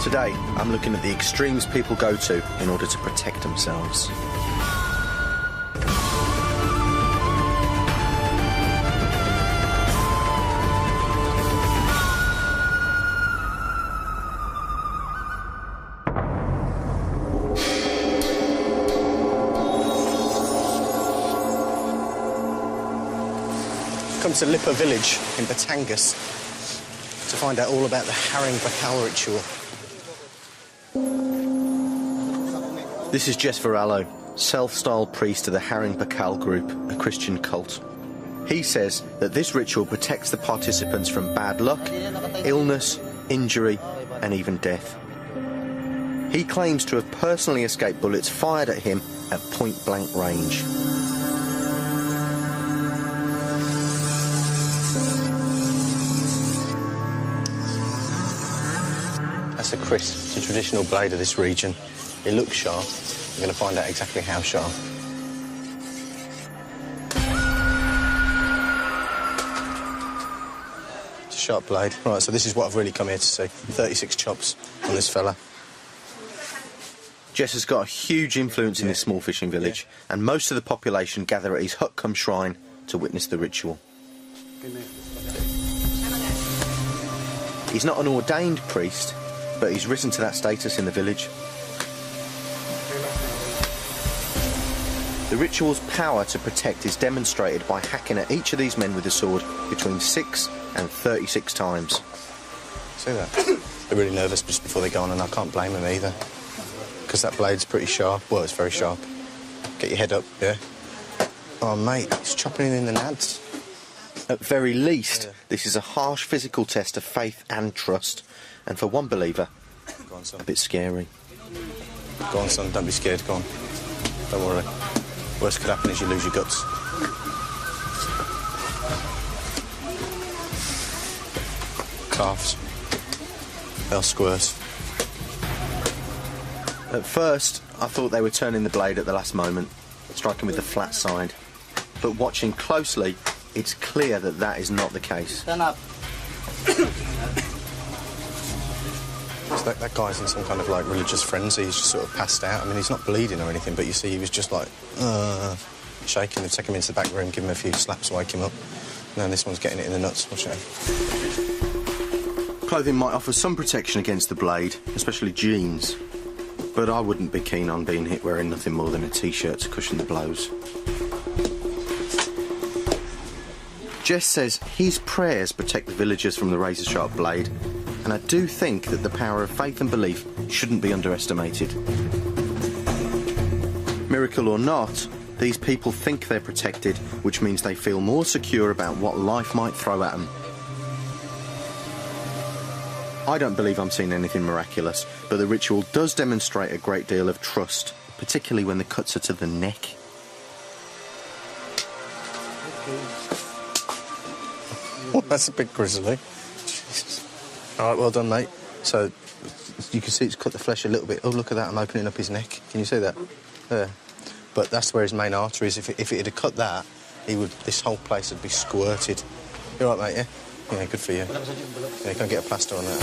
Today, I'm looking at the extremes people go to in order to protect themselves. Come to Lipa village in Batangas to find out all about the Haring Bakal ritual. This is Jess Varallo, self-styled priest of the Haring Bakal group, a Christian cult. He says that this ritual protects the participants from bad luck, illness, injury, and even death. He claims to have personally escaped bullets fired at him at point-blank range. That's a kris. It's a traditional blade of this region. It looks sharp. We're going to find out exactly how sharp. It's a sharp blade. Right, so this is what I've really come here to see. 36 chops on this fella. Jess has got a huge influence in this small fishing village, and most of the population gather at his hut-cum-shrine to witness the ritual. He's not an ordained priest, but he's risen to that status in the village. The ritual's power to protect is demonstrated by hacking at each of these men with a sword between 6 and 36 times. See that? They're really nervous just before they go on, and I can't blame them either. Because that blade's pretty sharp. Well, it's very sharp. Get your head up, yeah? Oh, mate, it's chopping in the nads. At very least, this is a harsh physical test of faith and trust. And for one believer, go on, son. A bit scary. Go on, son, don't be scared, go on. Don't worry. Worst could happen is you lose your guts. Calves. They'll squirt. At first, I thought they were turning the blade at the last moment, striking with the flat side. But watching closely, it's clear that that is not the case. Stand up. So that guy's in some kind of like religious frenzy. He's just sort of passed out. I mean, he's not bleeding or anything, but you see he was just like shaking. They take him into the back room, give him a few slaps, wake him up. And this one's getting it in the nuts. Watch out. Clothing might offer some protection against the blade, especially jeans. But I wouldn't be keen on being hit wearing nothing more than a T-shirt to cushion the blows. Jess says his prayers protect the villagers from the razor-sharp blade, and I do think that the power of faith and belief shouldn't be underestimated. Miracle or not, these people think they're protected, which means they feel more secure about what life might throw at them. I don't believe I'm seeing anything miraculous, but the ritual does demonstrate a great deal of trust, particularly when the cuts are to the neck. Oh, that's a bit grisly. All right, well done, mate. So you can see it's cut the flesh a little bit. Oh, look at that, I'm opening up his neck. Can you see that? There. But that's where his main artery is. If it had cut that, this whole place would be squirted. You all right, mate, yeah? Yeah, good for you. Yeah, you can't get a plaster on that.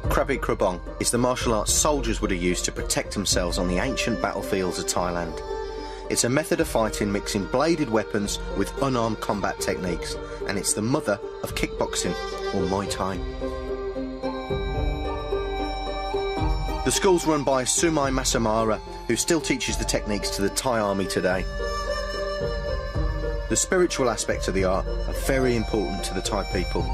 Krabi Krabong is the martial arts soldiers would have used to protect themselves on the ancient battlefields of Thailand. It's a method of fighting mixing bladed weapons with unarmed combat techniques, and it's the mother of kickboxing, or Muay Thai. The school's run by Sumai Masamara, who still teaches the techniques to the Thai army today. The spiritual aspects of the art are very important to the Thai people.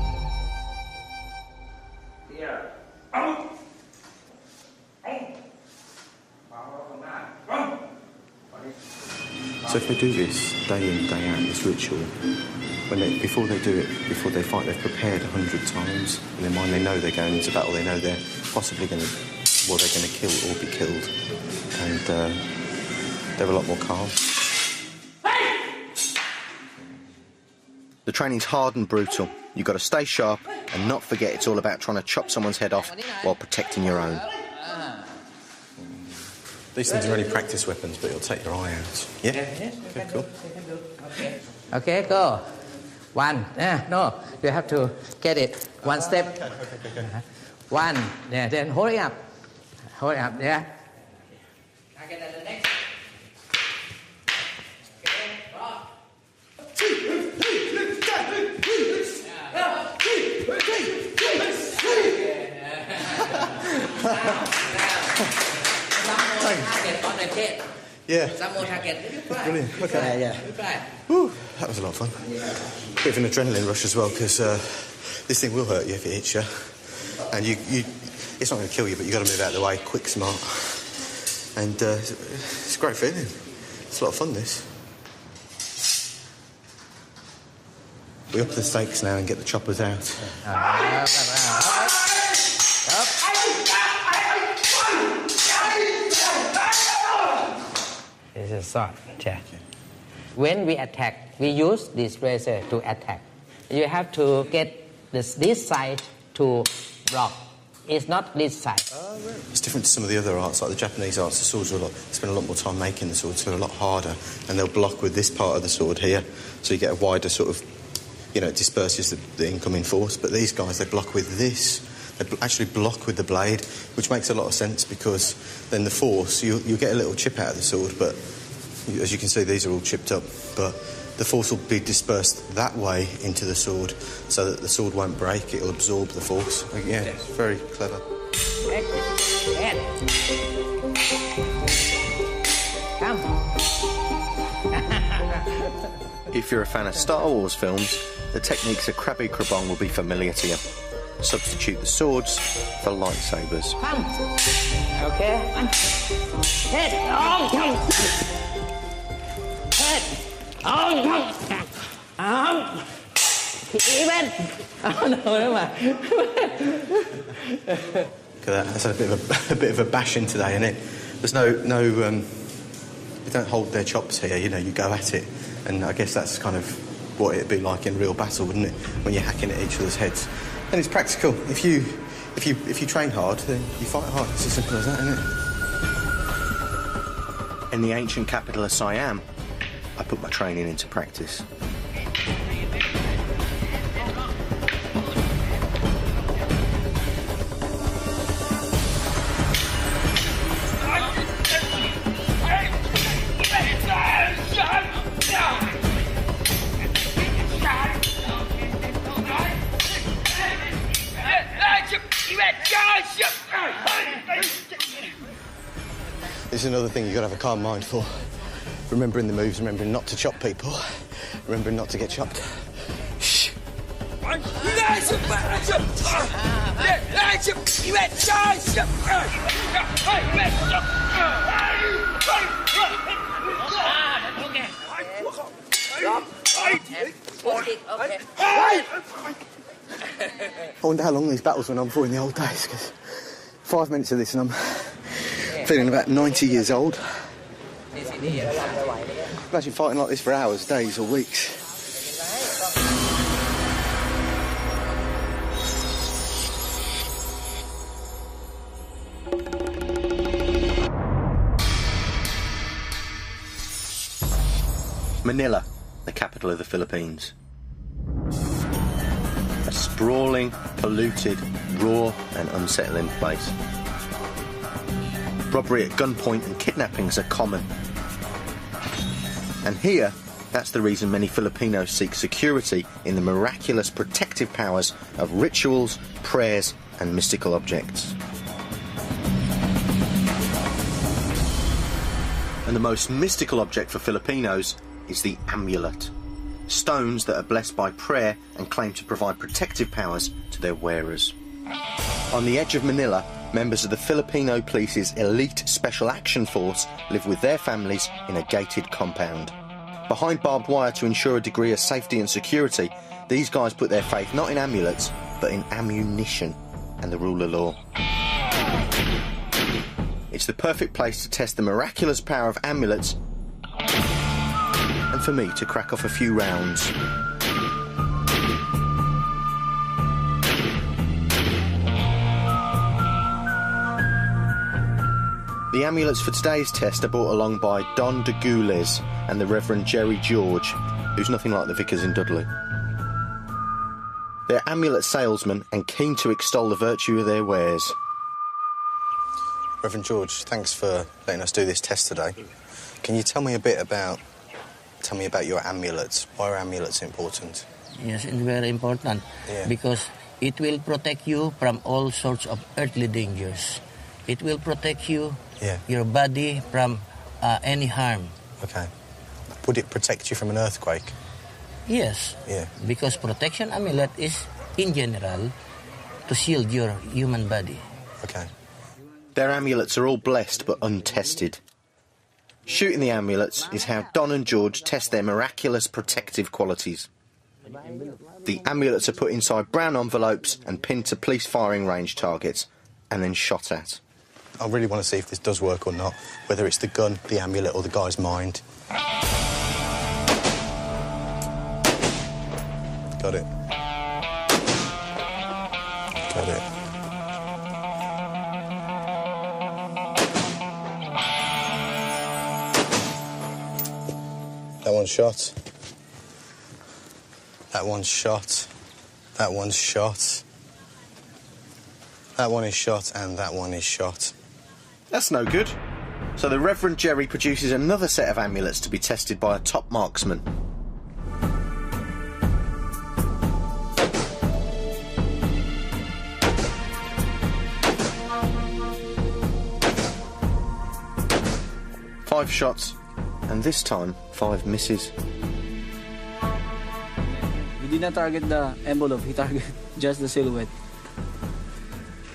So if they do this day in, day out, this ritual, before they do it, before they fight, they've prepared 100 times. In their mind, they know they're going into battle. They know they're possibly going to, well, they're going to kill or be killed, and they're a lot more calm. The training's hard and brutal. You've got to stay sharp and not forget it's all about trying to chop someone's head off while protecting your own. These things are only practice weapons, but it'll take your eye out. Yeah? Okay, cool. Okay, go. One. No, you have to get it. One step. Okay. One. Yeah, then hold it up. Hold it up, yeah. Target at the next. Target on the head. Yeah. Some more target. Brilliant. Okay. Yeah. Whew, that was a lot of fun. Bit of an adrenaline rush as well, because this thing will hurt you if it hits you, and it's not going to kill you, but you've got to move out of the way, quick, smart, and it's a great feeling. It's a lot of fun, this. We up the stakes now and get the choppers out. This is sword. Yeah. When we attack, we use this razor to attack. You have to get this side to block. It's not this side. It's different to some of the other arts, like the Japanese arts. The swords are spend a lot more time making the swords, so they're a lot harder, and they'll block with this part of the sword here, so you get a wider sort of, it disperses the incoming force. But these guys, they block with this. They actually block with the blade, which makes a lot of sense, because then the force, you'll get a little chip out of the sword, but as you can see, these are all chipped up, but the force will be dispersed that way into the sword, so that the sword won't break, it'll absorb the force. Yeah, it's very clever. Come. If you're a fan of Star Wars films, the techniques of Krabi Krabong will be familiar to you. Substitute the swords for lightsabers. Come. Okay. Head. Even. Oh no, never mind. Look at that. That's a bit of a bashing today, isn't it? There's no. They don't hold their chops here. You go at it, and I guess that's kind of what it'd be like in real battle, wouldn't it? When you're hacking at each other's heads, and it's practical. If you train hard, then you fight hard. It's as simple as that, isn't it? In the ancient capital of Siam, I put my training into practice. This is another thing you've got to have a calm mind for. Remembering the moves, remembering not to chop people, remembering not to get chopped. Shh. I wonder how long these battles went on for in the old days, because 5 minutes of this and I'm feeling about 90 years old. Imagine fighting like this for hours, days or weeks. Manila, the capital of the Philippines. A sprawling, polluted, raw and unsettling place. Robbery at gunpoint and kidnappings are common. And here, that's the reason many Filipinos seek security in the miraculous protective powers of rituals, prayers and mystical objects. And the most mystical object for Filipinos is the amulet. Stones that are blessed by prayer and claim to provide protective powers to their wearers. On the edge of Manila, members of the Filipino police's elite Special Action Force live with their families in a gated compound. Behind barbed wire to ensure a degree of safety and security, these guys put their faith not in amulets, but in ammunition and the rule of law. It's the perfect place to test the miraculous power of amulets and for me to crack off a few rounds. The amulets for today's test are brought along by Don de Goules and the Reverend Jerry George, who's nothing like the vicars in Dudley. They're amulet salesmen and keen to extol the virtue of their wares. Reverend George, thanks for letting us do this test today. Can you tell me about your amulets? Why are amulets important? Yes, it's very important because it will protect you from all sorts of earthly dangers. It will protect you, your body from any harm. Okay. Would it protect you from an earthquake? Yes. Yeah. Because protection amulet is, in general, to shield your human body. Okay. Their amulets are all blessed but untested. Shooting the amulets is how Don and George test their miraculous protective qualities. The amulets are put inside brown envelopes and pinned to police firing range targets, and then shot at. I really want to see if this does work or not, whether it's the gun, the amulet or the guy's mind. Got it. Got it. That one's shot. That one's shot. That one's shot. That one is shot and that one is shot. That's no good. So the Reverend Jerry produces another set of amulets to be tested by a top marksman. Five shots, and this time 5 misses. He did not target the envelope, he targeted just the silhouette.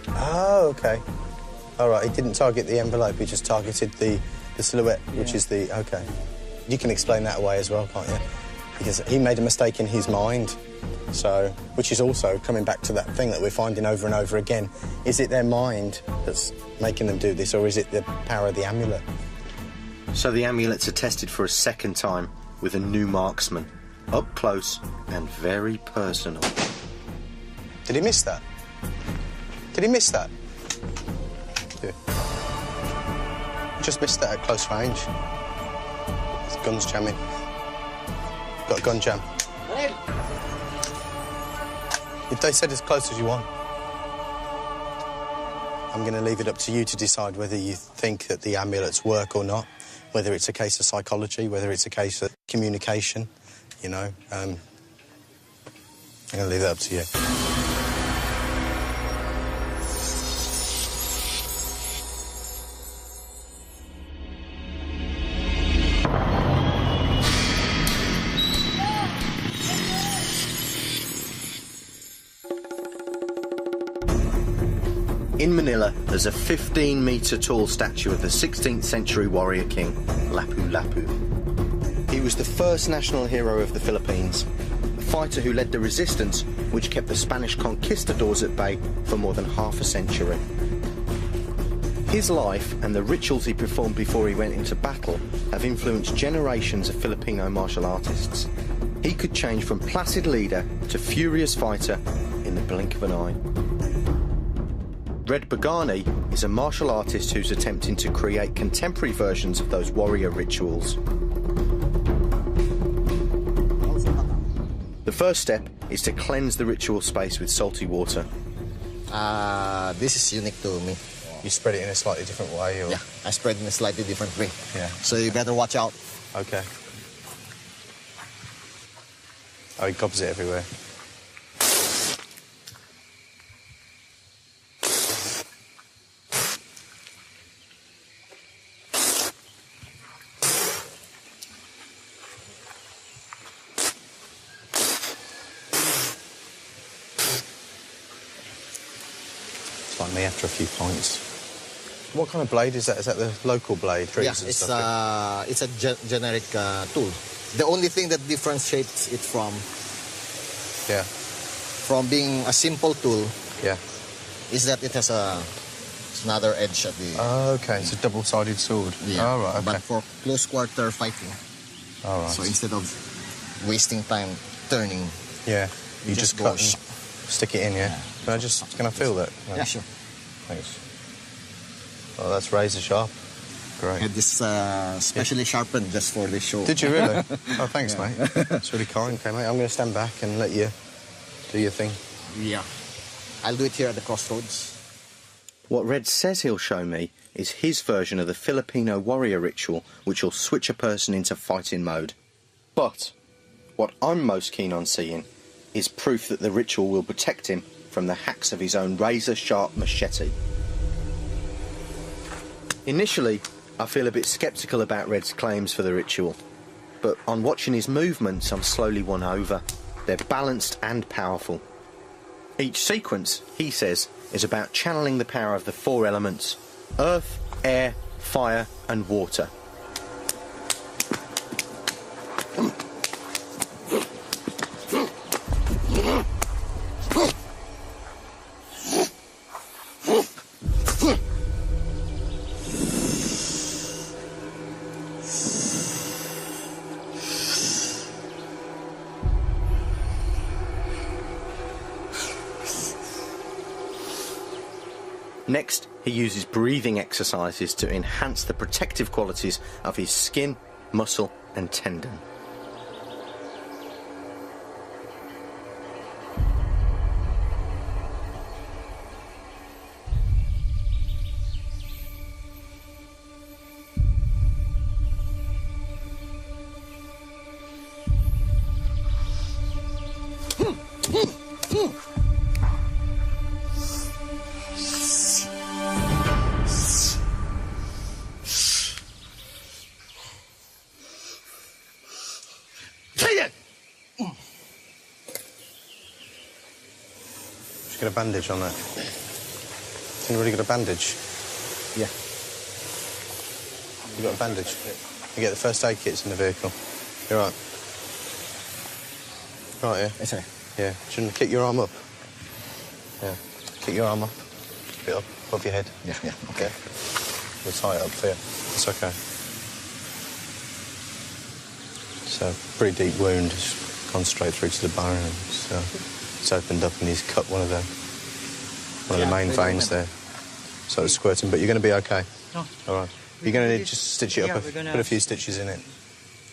Oh, okay. All right, he didn't target the envelope, he just targeted the silhouette, which is the... Okay. You can explain that away as well, can't you? Because he made a mistake in his mind, so... Which is also coming back to that thing that we're finding over and over again. Is it their mind that's making them do this, or is it the power of the amulet? So the amulets are tested for a second time with a new marksman. Up close and very personal. Did he miss that? Did he miss that? Yeah. He just missed that at close range. His gun's jamming. Got a gun jam. If they said as close as you want, I'm going to leave it up to you to decide whether you think that the amulets work or not, whether it's a case of psychology, whether it's a case of communication, you know. I'm going to leave that up to you. In Manila, there's a 15-metre tall statue of the 16th century warrior king, Lapu-Lapu. He was the first national hero of the Philippines, a fighter who led the resistance which kept the Spanish conquistadors at bay for more than half a century. His life and the rituals he performed before he went into battle have influenced generations of Filipino martial artists. He could change from placid leader to furious fighter in the blink of an eye. Red Bagani is a martial artist who's attempting to create contemporary versions of those warrior rituals. The first step is to cleanse the ritual space with salty water. This is unique to me. You spread it in a slightly different way? Or? Yeah, I spread it in a slightly different way. Yeah. So you better watch out. Okay. Oh, he gobs it everywhere. It's like me after a few pints. What kind of blade is that? Is that the local blade? Yeah, it's a generic tool. The only thing that differentiates it from being a simple tool is that it has another edge at the... Oh, okay. It's a double-sided sword. Yeah. Oh, right, okay. But for close quarter fighting. All right. So instead of wasting time turning... Yeah. You just cut and stick it in, yeah? Can I feel that? Yeah, sure. Thanks. Oh, that's razor sharp. Great. I had this specially sharpened just for this show. Did you really? Oh, thanks, mate. That's really kind. Okay, mate, I'm going to stand back and let you do your thing. Yeah. I'll do it here at the crossroads. What Red says he'll show me is his version of the Filipino warrior ritual, which will switch a person into fighting mode. But what I'm most keen on seeing is proof that the ritual will protect him from the hacks of his own razor-sharp machete. Initially, I feel a bit sceptical about Red's claims for the ritual, but on watching his movements, I'm slowly won over. They're balanced and powerful. Each sequence, he says, is about channeling the power of the four elements: earth, air, fire and water. Next, he uses breathing exercises to enhance the protective qualities of his skin, muscle and tendon. Get a bandage on that. Can you really get a bandage? Yeah. You got a bandage? You get the first aid kits in the vehicle. You're right. Right, yeah? Yes, sir. Yeah. Shouldn't kick your arm up? Yeah. Kick your arm up. A bit up above your head. Yeah, yeah. Okay. We'll tie it up for you. It's okay. It's a pretty deep wound. It's gone straight through to the bone. And it's opened up and he's cut one of the main veins there. So it's squirting, but you're going to be okay. Oh. All right. You're going to need to just stitch it up, put a few stitches in it.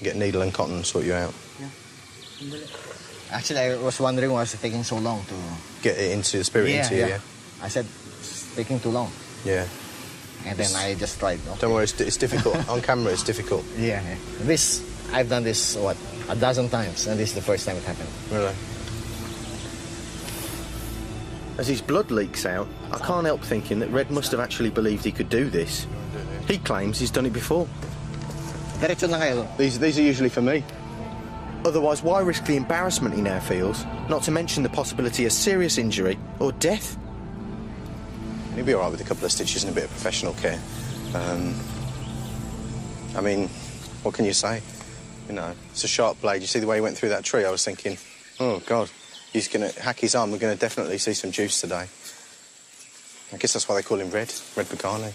Get a needle and cotton and sort you out. Yeah. Actually, I was wondering why it's taking so long to... Get it into the spirit into you, yeah? I said, it's taking too long. Yeah. And then I just tried. Okay. Don't worry, it's difficult. On camera, it's difficult. Yeah, yeah. I've done this, what, a dozen times, and this is the first time it happened. Really? As his blood leaks out, I can't help thinking that Red must have actually believed he could do this. He claims he's done it before. These are usually for me. Otherwise, why risk the embarrassment he now feels, not to mention the possibility of serious injury or death? He'll be all right with a couple of stitches and a bit of professional care. I mean, what can you say? You know, it's a sharp blade. You see the way he went through that tree? I was thinking, oh, God, he's going to hack his arm. We're going to definitely see some juice today. I guess that's why they call him Red Pagani.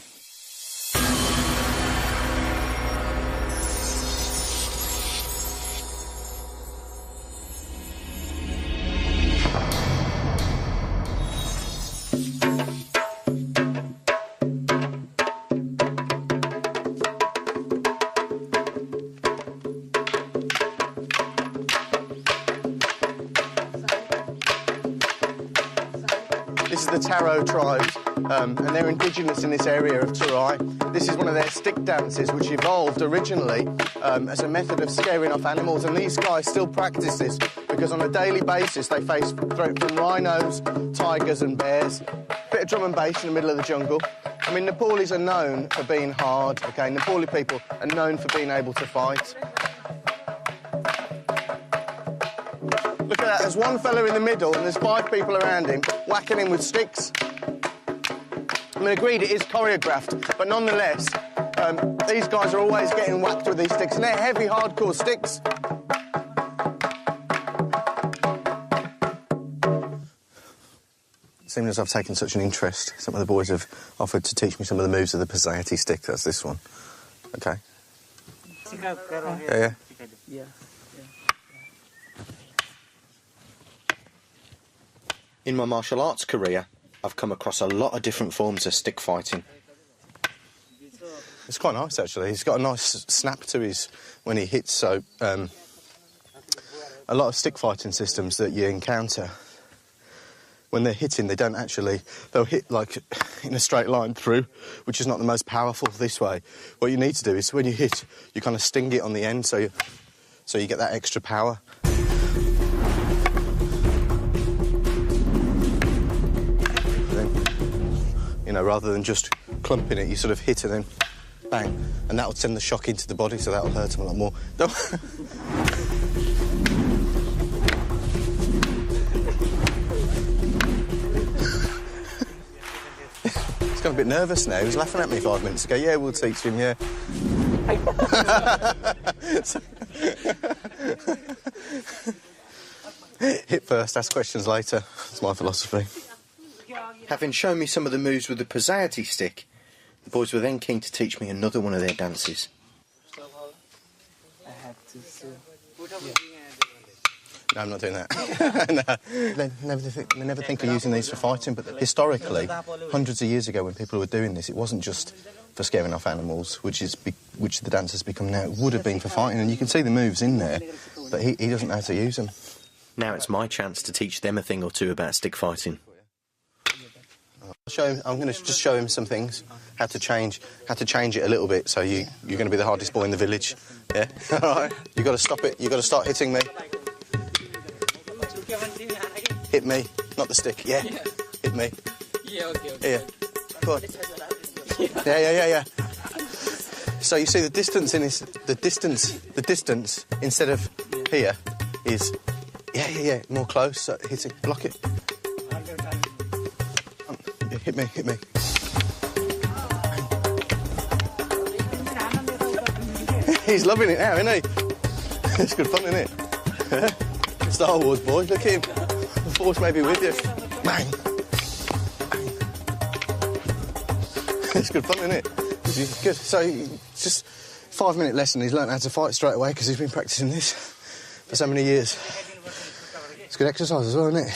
This is the Taro tribe, and they're indigenous in this area of Terai. This is one of their stick dances, which evolved originally as a method of scaring off animals, and these guys still practice this because on a daily basis they face threat from rhinos, tigers and bears. Bit of drum and bass in the middle of the jungle. I mean, Nepalis are known for being hard, okay? Nepali people are known for being able to fight. Look at that, there's one fella in the middle and there's 5 people around him whacking him with sticks. I mean, agreed it is choreographed, but nonetheless, these guys are always getting whacked with these sticks, and they're heavy, hardcore sticks. Seeing as I've taken such an interest, some of the boys have offered to teach me some of the moves of the Pizzati stick. That's this one. Okay. Yeah. In my martial arts career, I've come across a lot of different forms of stick fighting. It's quite nice, actually. He's got a nice snap to his when he hits, so a lot of stick fighting systems that you encounter, when they're hitting, they don't actually... They'll hit, like, in a straight line through, which is not the most powerful this way. What you need to do is, when you hit, you kind of sting it on the end, so you get that extra power. You know, rather than just clumping it, you sort of hit and then bang, and that'll send the shock into the body, so that'll hurt them a lot more. He's got a bit nervous now. He was laughing at me 5 minutes ago. Yeah, we'll teach him, yeah. Hit first, ask questions later. That's my philosophy. Having shown me some of the moves with the Pizzati stick, the boys were then keen to teach me another one of their dances. No, I'm not doing that. No. They never think of using these for fighting, but historically, hundreds of years ago when people were doing this, it wasn't just for scaring off animals, which the dance has become now. It would have been for fighting, and you can see the moves in there, but he doesn't know how to use them. Now it's my chance to teach them a thing or two about stick fighting. I'm going to just show him some things, how to change it a little bit. So you're going to be the hardest boy in the village, yeah. All right. You got to stop it. You got to start hitting me. Hit me, not the stick. Yeah. Hit me. Yeah. Okay. Yeah. Go on. Yeah. So you see the distance in this. The distance instead of here is. Yeah. More close. So hit it. Block it. Hit me. He's loving it now, isn't he? It's good fun, isn't it? Star Wars, boys, look at him. The Force may be with you. Bang. It's good fun, isn't it? Good. So, just 5-minute lesson. He's learnt how to fight straight away because he's been practising this for so many years. It's good exercise as well, isn't it?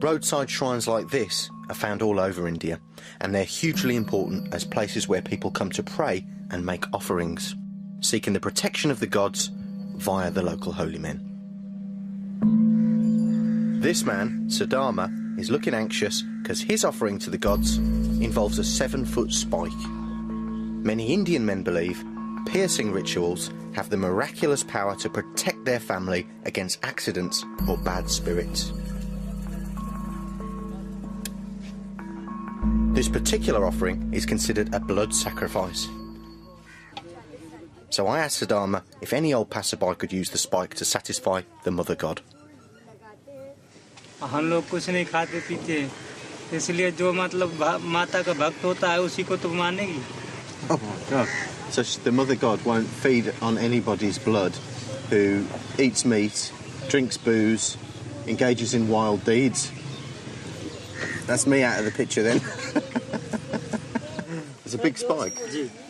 Roadside shrines like this are found all over India, and they're hugely important as places where people come to pray and make offerings, seeking the protection of the gods via the local holy men. This man, Siddharma, is looking anxious because his offering to the gods involves a 7-foot spike. Many Indian men believe piercing rituals have the miraculous power to protect their family against accidents or bad spirits. This particular offering is considered a blood sacrifice. So I asked Siddharma if any old passerby could use the spike to satisfy the mother god. हम लोग कुछ नहीं खाते पीते, इसलिए जो मतलब माता का भक्त होता है उसी को तो मानेगी. Oh my God. So the mother god won't feed on anybody's blood who eats meat, drinks booze, engages in wild deeds. That's me out of the picture then. It's a big spike.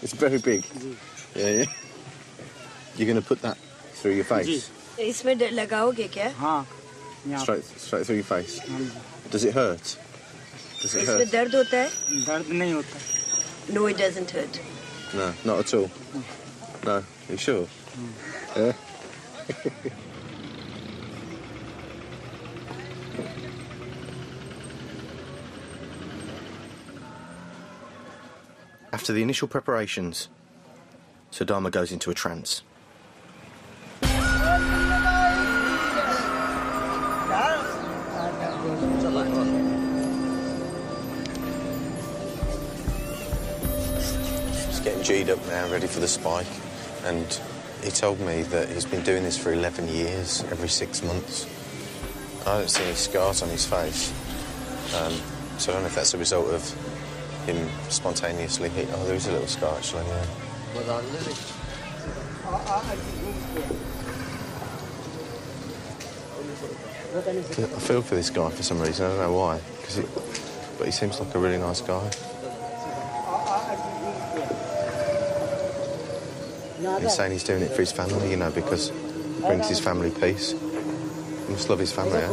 It's very big. Yeah. You're going to put that through your face? इसमें लगाओगे क्या? हाँ. Straight through your face. Does it hurt? Does it hurt? इसमें दर्द होता है? दर्द नहीं होता. No, it doesn't hurt. No, not at all. No, are you sure? Yeah. After the initial preparations, Siddharma goes into a trance. He's getting G'd up now, ready for the spike, and he told me that he's been doing this for 11 years, every 6 months. I don't see any scars on his face, so I don't know if that's a result of him spontaneously hitting. Oh, there is a little scar actually, yeah. I feel for this guy for some reason, I don't know why, but he seems like a really nice guy. He's saying he's doing it for his family, you know, because it brings his family peace. He must love his family, eh?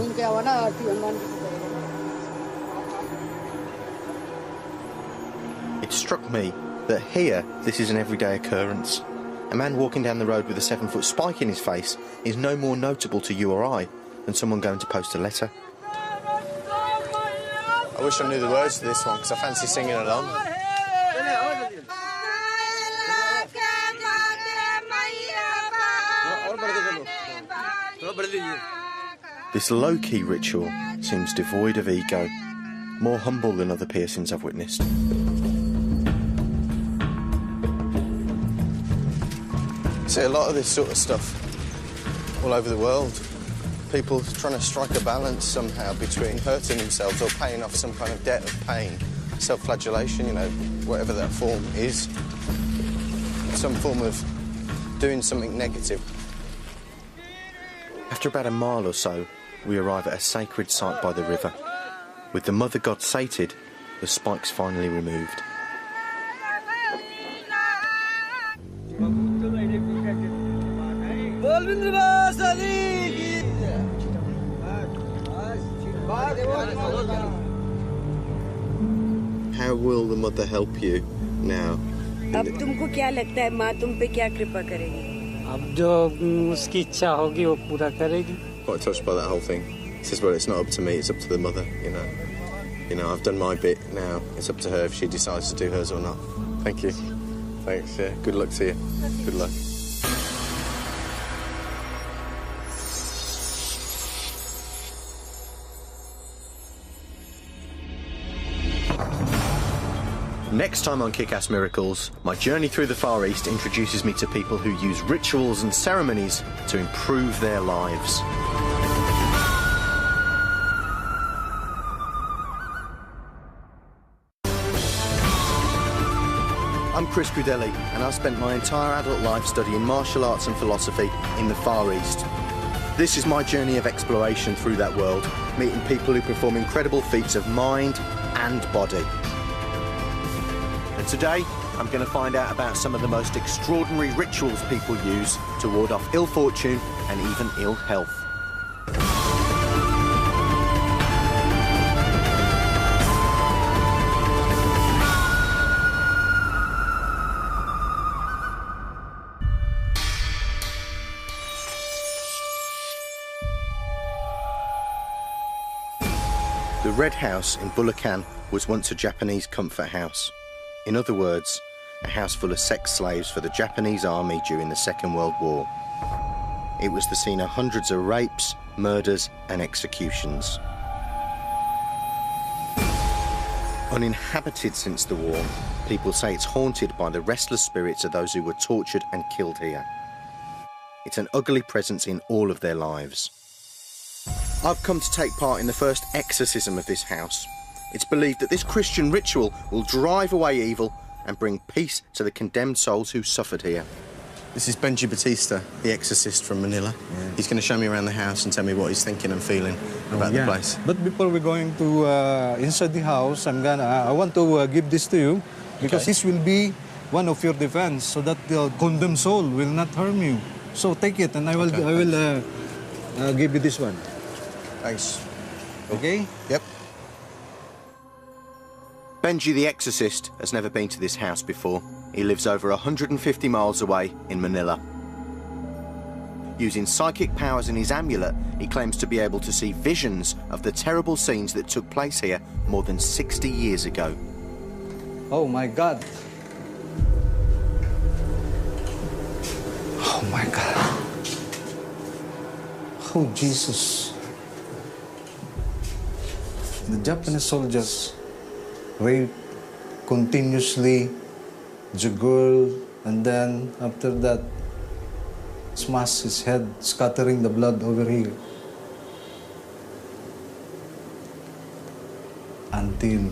It struck me that here, this is an everyday occurrence. A man walking down the road with a 7-foot spike in his face is no more notable to you or I than someone going to post a letter. I wish I knew the words to this one, because I fancy singing along. This low-key ritual seems devoid of ego, more humble than other piercings I've witnessed. See a lot of this sort of stuff all over the world. People trying to strike a balance somehow between hurting themselves or paying off some kind of debt of pain, self-flagellation, you know, whatever that form is. Some form of doing something negative. After about a mile or so, we arrive at a sacred site by the river. With the mother god sated, the spike's finally removed. How will the mother help you now? अब तुमको क्या लगता है माँ तुम पे क्या कृपा करेगी? अब जो उसकी इच्छा होगी वो पूरा करेगी. Quite touched by that whole thing. He says, well, it's not up to me, it's up to the mother, you know. You know, I've done my bit now. It's up to her if she decides to do hers or not. Thank you. Thanks, yeah. Good luck to you. Good luck. Next time on Kick-Ass Miracles, my journey through the Far East introduces me to people who use rituals and ceremonies to improve their lives. I'm Chris Crudelli, and I've spent my entire adult life studying martial arts and philosophy in the Far East. This is my journey of exploration through that world, meeting people who perform incredible feats of mind and body. And today, I'm going to find out about some of the most extraordinary rituals people use to ward off ill fortune and even ill health. The Red House in Bulacan was once a Japanese comfort house. In other words, a house full of sex slaves for the Japanese army during the Second World War. It was the scene of hundreds of rapes, murders and executions. Uninhabited since the war, people say it's haunted by the restless spirits of those who were tortured and killed here. It's an ugly presence in all of their lives. I've come to take part in the first exorcism of this house. It's believed that this Christian ritual will drive away evil and bring peace to the condemned souls who suffered here. This is Benji Batista, the exorcist from Manila. Yeah. He's going to show me around the house and tell me what he's thinking and feeling about the place. But before we're going to inside the house, I want to give this to you because this will be one of your defense, so that the condemned soul will not harm you. So take it, and I will give you this one. Thanks. Okay? Yep. Benji the exorcist has never been to this house before. He lives over 150 miles away in Manila. Using psychic powers in his amulet, he claims to be able to see visions of the terrible scenes that took place here more than 60 years ago. Oh my God. Oh my God. Oh Jesus. The Japanese soldiers raped continuously the girl, and then after that smash his head, scattering the blood over here until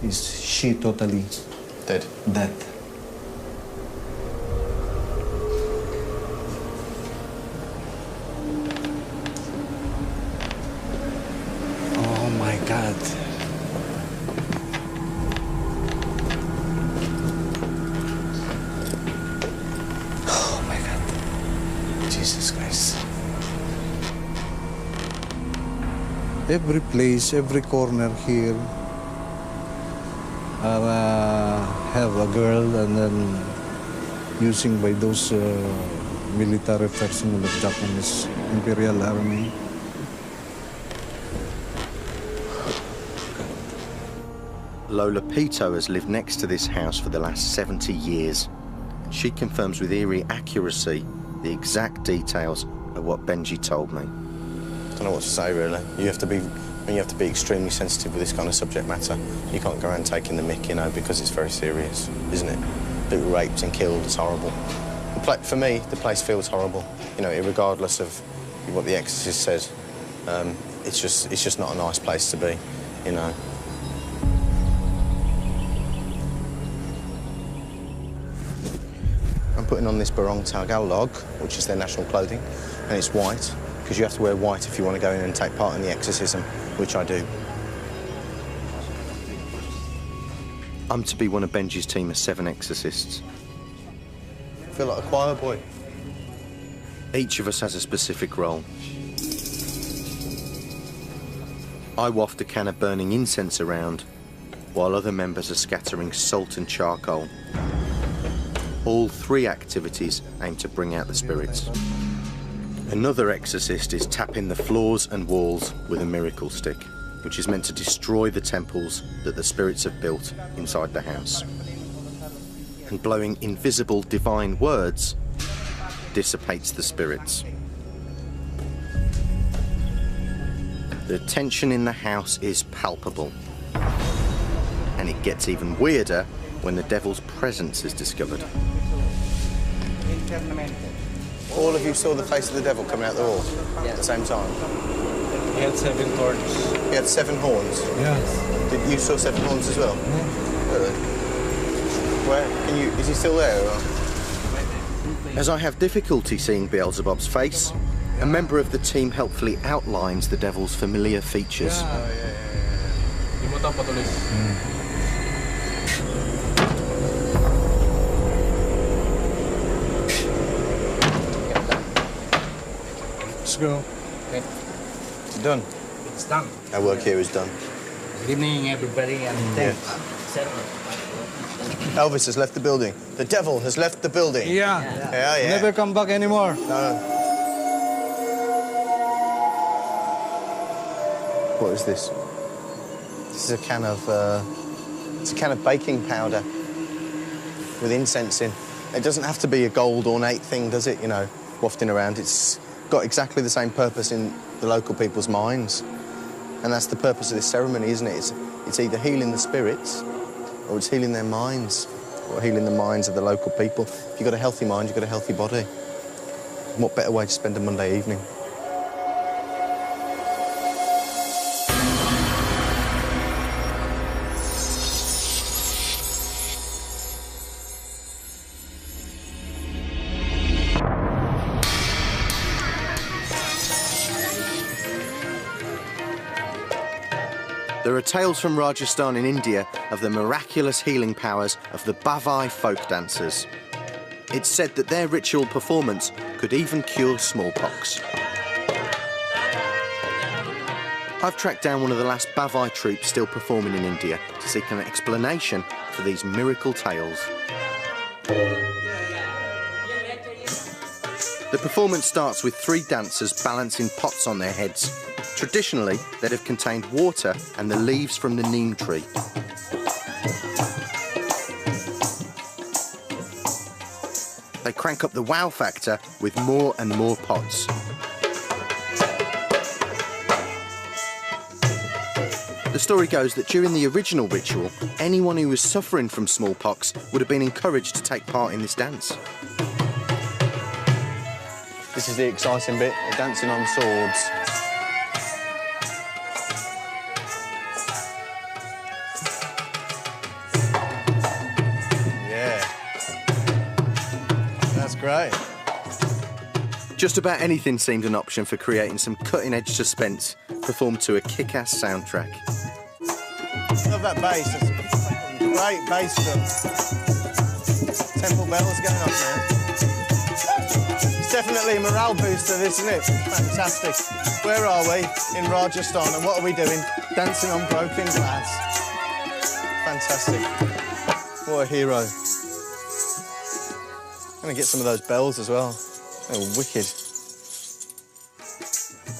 she totally dead. Oh my God. Jesus Christ. Every place, every corner here have a girl, and then using by those military personnel of Japanese Imperial Army. Lola Pito has lived next to this house for the last 70 years. She confirms with eerie accuracy the exact details of what Benji told me. I don't know what to say, really. You have to be extremely sensitive with this kind of subject matter. You can't go around taking the mick, you know, because it's very serious, isn't it? People raped and killed, it's horrible. For me, the place feels horrible, you know, regardless of what the exorcist says. It's just not a nice place to be, you know. I'm putting on this Barong Tagal log, which is their national clothing, and it's white, because you have to wear white if you want to go in and take part in the exorcism, which I do. I'm to be one of Benji's team of 7 exorcists. I feel like a choir boy. Each of us has a specific role. I waft a can of burning incense around, while other members are scattering salt and charcoal. All 3 activities aim to bring out the spirits. Another exorcist is tapping the floors and walls with a miracle stick, which is meant to destroy the temples that the spirits have built inside the house. And blowing invisible divine words dissipates the spirits. The tension in the house is palpable, and it gets even weirder when the devil's presence is discovered. All of you saw the face of the devil coming out the wall at the same time? He had 7 horns. He had 7 horns? Yes. Did you saw 7 horns as well? Yeah. Really? Where? Is he still there? Or? As I have difficulty seeing Beelzebub's face, a member of the team helpfully outlines the devil's familiar features. Let's go. Okay. It's done. It's done. Our work here is done. Good evening, everybody, and thanks. Elvis has left the building. The devil has left the building. Yeah. Yeah. Never come back anymore. No. What is this? This is a can of baking powder. with incense in. It doesn't have to be a gold ornate thing, does it, you know, wafting around. It's got exactly the same purpose in the local people's minds. And that's the purpose of this ceremony, isn't it? It's either healing the spirits or it's healing their minds or healing the minds of the local people. If you've got a healthy mind, you've got a healthy body. What better way to spend a Monday evening? There are tales from Rajasthan in India of the miraculous healing powers of the Bhavai folk dancers. It's said that their ritual performance could even cure smallpox. I've tracked down one of the last Bhavai troupes still performing in India to seek an explanation for these miracle tales. The performance starts with 3 dancers balancing pots on their heads. Traditionally, they'd have contained water and the leaves from the neem tree. They crank up the wow factor with more and more pots. The story goes that during the original ritual, anyone who was suffering from smallpox would have been encouraged to take part in this dance. This is the exciting bit, the dancing on swords. Right. Just about anything seemed an option for creating some cutting-edge suspense, performed to a kick-ass soundtrack. Love that bass. That's a great bass drum. Temple bells going off now. It's definitely a morale booster, this, isn't it? Fantastic. Where are we? In Rajasthan, and what are we doing? Dancing on broken glass. Fantastic. What a hero. I'm going to get some of those bells as well. They're wicked.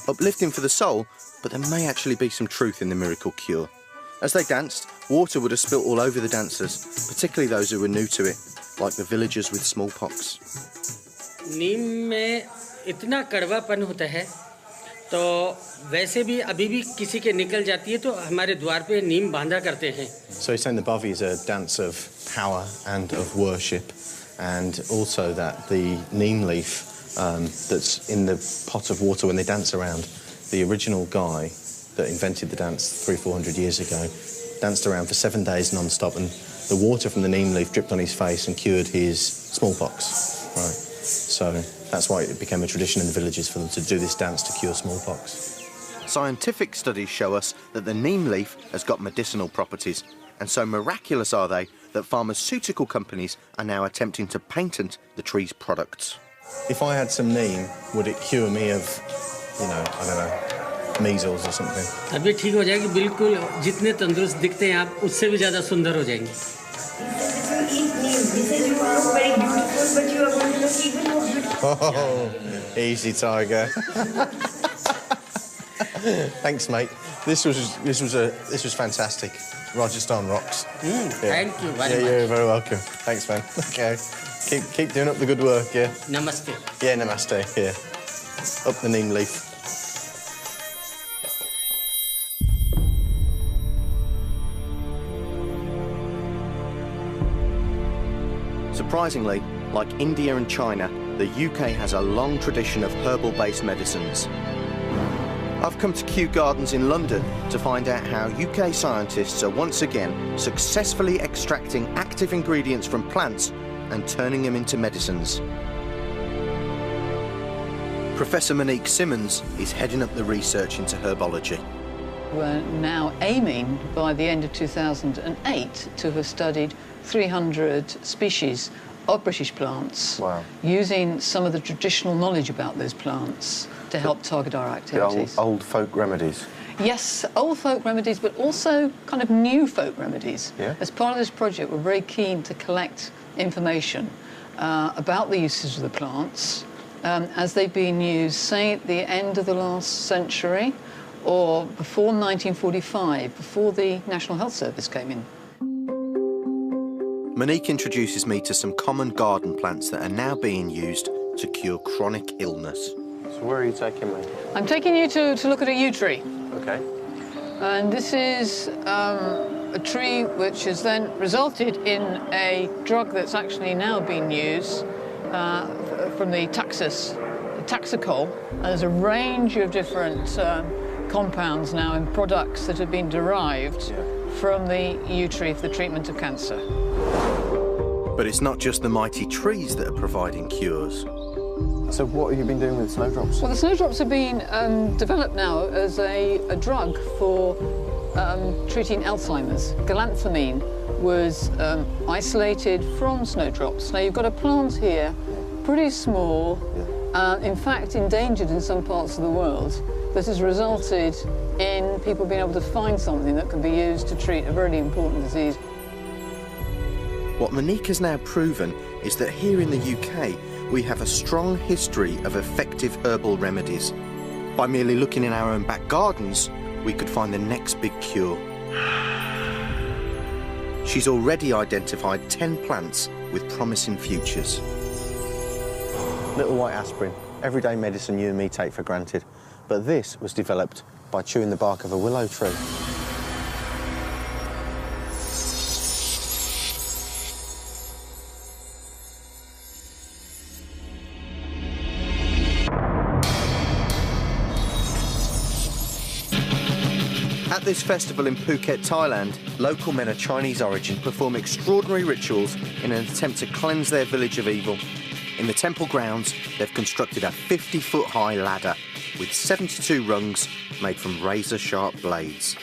Uplifting for the soul, but there may actually be some truth in the miracle cure. As they danced, water would have spilt all over the dancers, particularly those who were new to it, like the villagers with smallpox. नीम में इतना कड़वापन होता है तो वैसे भी अभी भी किसी के निकल जाती है तो हमारे द्वार पे नीम बांधा करते हैं. So he's saying the bhavi is a dance of power and of worship. And also that the neem leaf that's in the pot of water when they dance around, the original guy that invented the dance 300-400 years ago danced around for 7 days non-stop, and the water from the neem leaf dripped on his face and cured his smallpox. Right. So that's why it became a tradition in the villages for them to do this dance to cure smallpox. Scientific studies show us that the neem leaf has got medicinal properties, and so miraculous are they that pharmaceutical companies are now attempting to patent the tree's products. If I had some neem, would it cure me of, you know, I don't know, measles or something? अभी ठीक हो जाएगी बिल्कुल जितने तंदुरुस्त दिखते हैं आप उससे भी ज़्यादा सुंदर हो जाएंगे. Oh, easy, Tiger. Thanks, mate. This was fantastic. Rajasthan rocks. Yeah. Thank you very much. Yeah, you're very welcome. Thanks, man. Okay. Keep doing up the good work, yeah? Namaste. Yeah, namaste, yeah. Up the neem leaf. Surprisingly, like India and China, the UK has a long tradition of herbal-based medicines. I've come to Kew Gardens in London to find out how UK scientists are once again successfully extracting active ingredients from plants and turning them into medicines. Professor Monique Simmons is heading up the research into herbology. We're now aiming by the end of 2008 to have studied 300 species of British plants, using some of the traditional knowledge about those plants to help target our activities. The old folk remedies? Yes, old folk remedies, but also kind of new folk remedies. Yeah. As part of this project, we're very keen to collect information about the uses of the plants as they've been used, say, at the end of the last century or before 1945, before the National Health Service came in. Monique introduces me to some common garden plants that are now being used to cure chronic illness. So where are you taking me? I'm taking you to look at a yew tree. Okay. And this is a tree which has then resulted in a drug that's actually now being used from the taxacol. And there's a range of different compounds now in products that have been derived from the yew tree for the treatment of cancer. But it's not just the mighty trees that are providing cures. So what have you been doing with snowdrops? Well, the snowdrops have been developed now as a drug for treating Alzheimer's. Galantamine was isolated from snowdrops. Now, you've got a plant here, pretty small, in fact endangered in some parts of the world, that has resulted in people being able to find something that can be used to treat a really important disease. What Monique has now proven is that here in the UK, we have a strong history of effective herbal remedies. By merely looking in our own back gardens, we could find the next big cure. She's already identified 10 plants with promising futures. Little white aspirin, everyday medicine you and me take for granted. But this was developed by chewing the bark of a willow tree. At this festival in Phuket, Thailand, local men of Chinese origin perform extraordinary rituals in an attempt to cleanse their village of evil. In the temple grounds, they've constructed a 50-foot-high ladder with 72 rungs made from razor-sharp blades.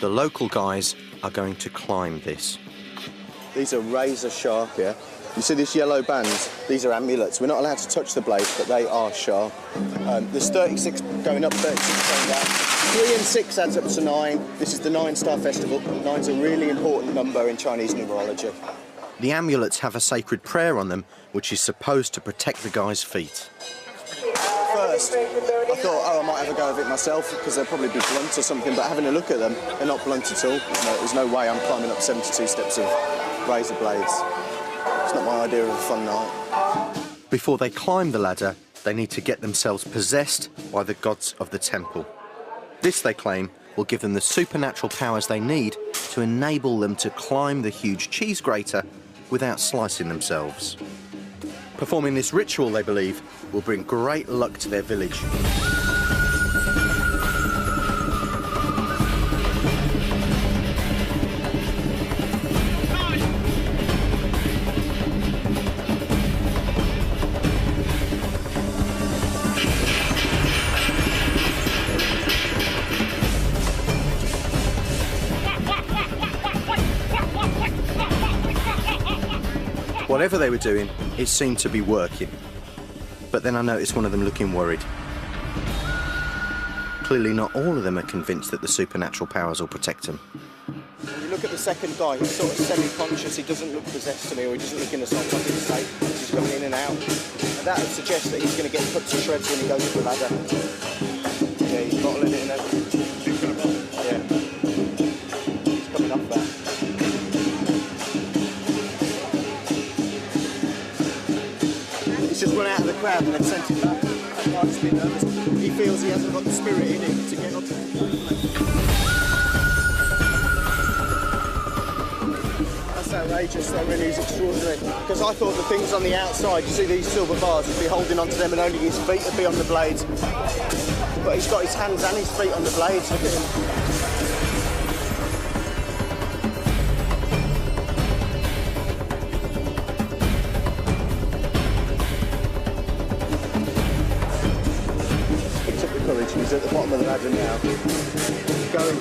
The local guys are going to climb this. These are razor sharp, yeah? You see these yellow bands? These are amulets. We're not allowed to touch the blades, but they are sharp. There's 36 going up, 36 going down. 3 and 6 adds up to 9. This is the 9-star festival. 9's a really important number in Chinese numerology. The amulets have a sacred prayer on them, which is supposed to protect the guy's feet. First, I thought, oh, I might have a go of it myself, because they'll probably be blunt or something, but having a look at them, they're not blunt at all. No, there's no way I'm climbing up 72 steps of razor blades. It's not my idea of a fun night. Before they climb the ladder, they need to get themselves possessed by the gods of the temple. This, they claim, will give them the supernatural powers they need to enable them to climb the huge cheese grater without slicing themselves. Performing this ritual, they believe, will bring great luck to their village. Whatever they were doing, it seemed to be working. But then I noticed one of them looking worried. Clearly not all of them are convinced that the supernatural powers will protect them. When you look at the second guy, he's sort of semi-conscious, he doesn't look possessed to me, or he doesn't look in the soft like he's safe, he's just coming in and out. And that would suggest that he's going to get cut to shreds when he goes up the ladder. Yeah, he's bottling it and everything. Yeah. He's coming off that. He's just run out of the crowd and then sent him back. That guy's a bit nervous. He feels he hasn't got the spirit in him to get up. That's outrageous, that really is extraordinary. Because I thought the things on the outside, you see these silver bars, he'd be holding onto them and only his feet would be on the blades. But he's got his hands and his feet on the blades, look at him. He's at the bottom of the ladder now. Keep going.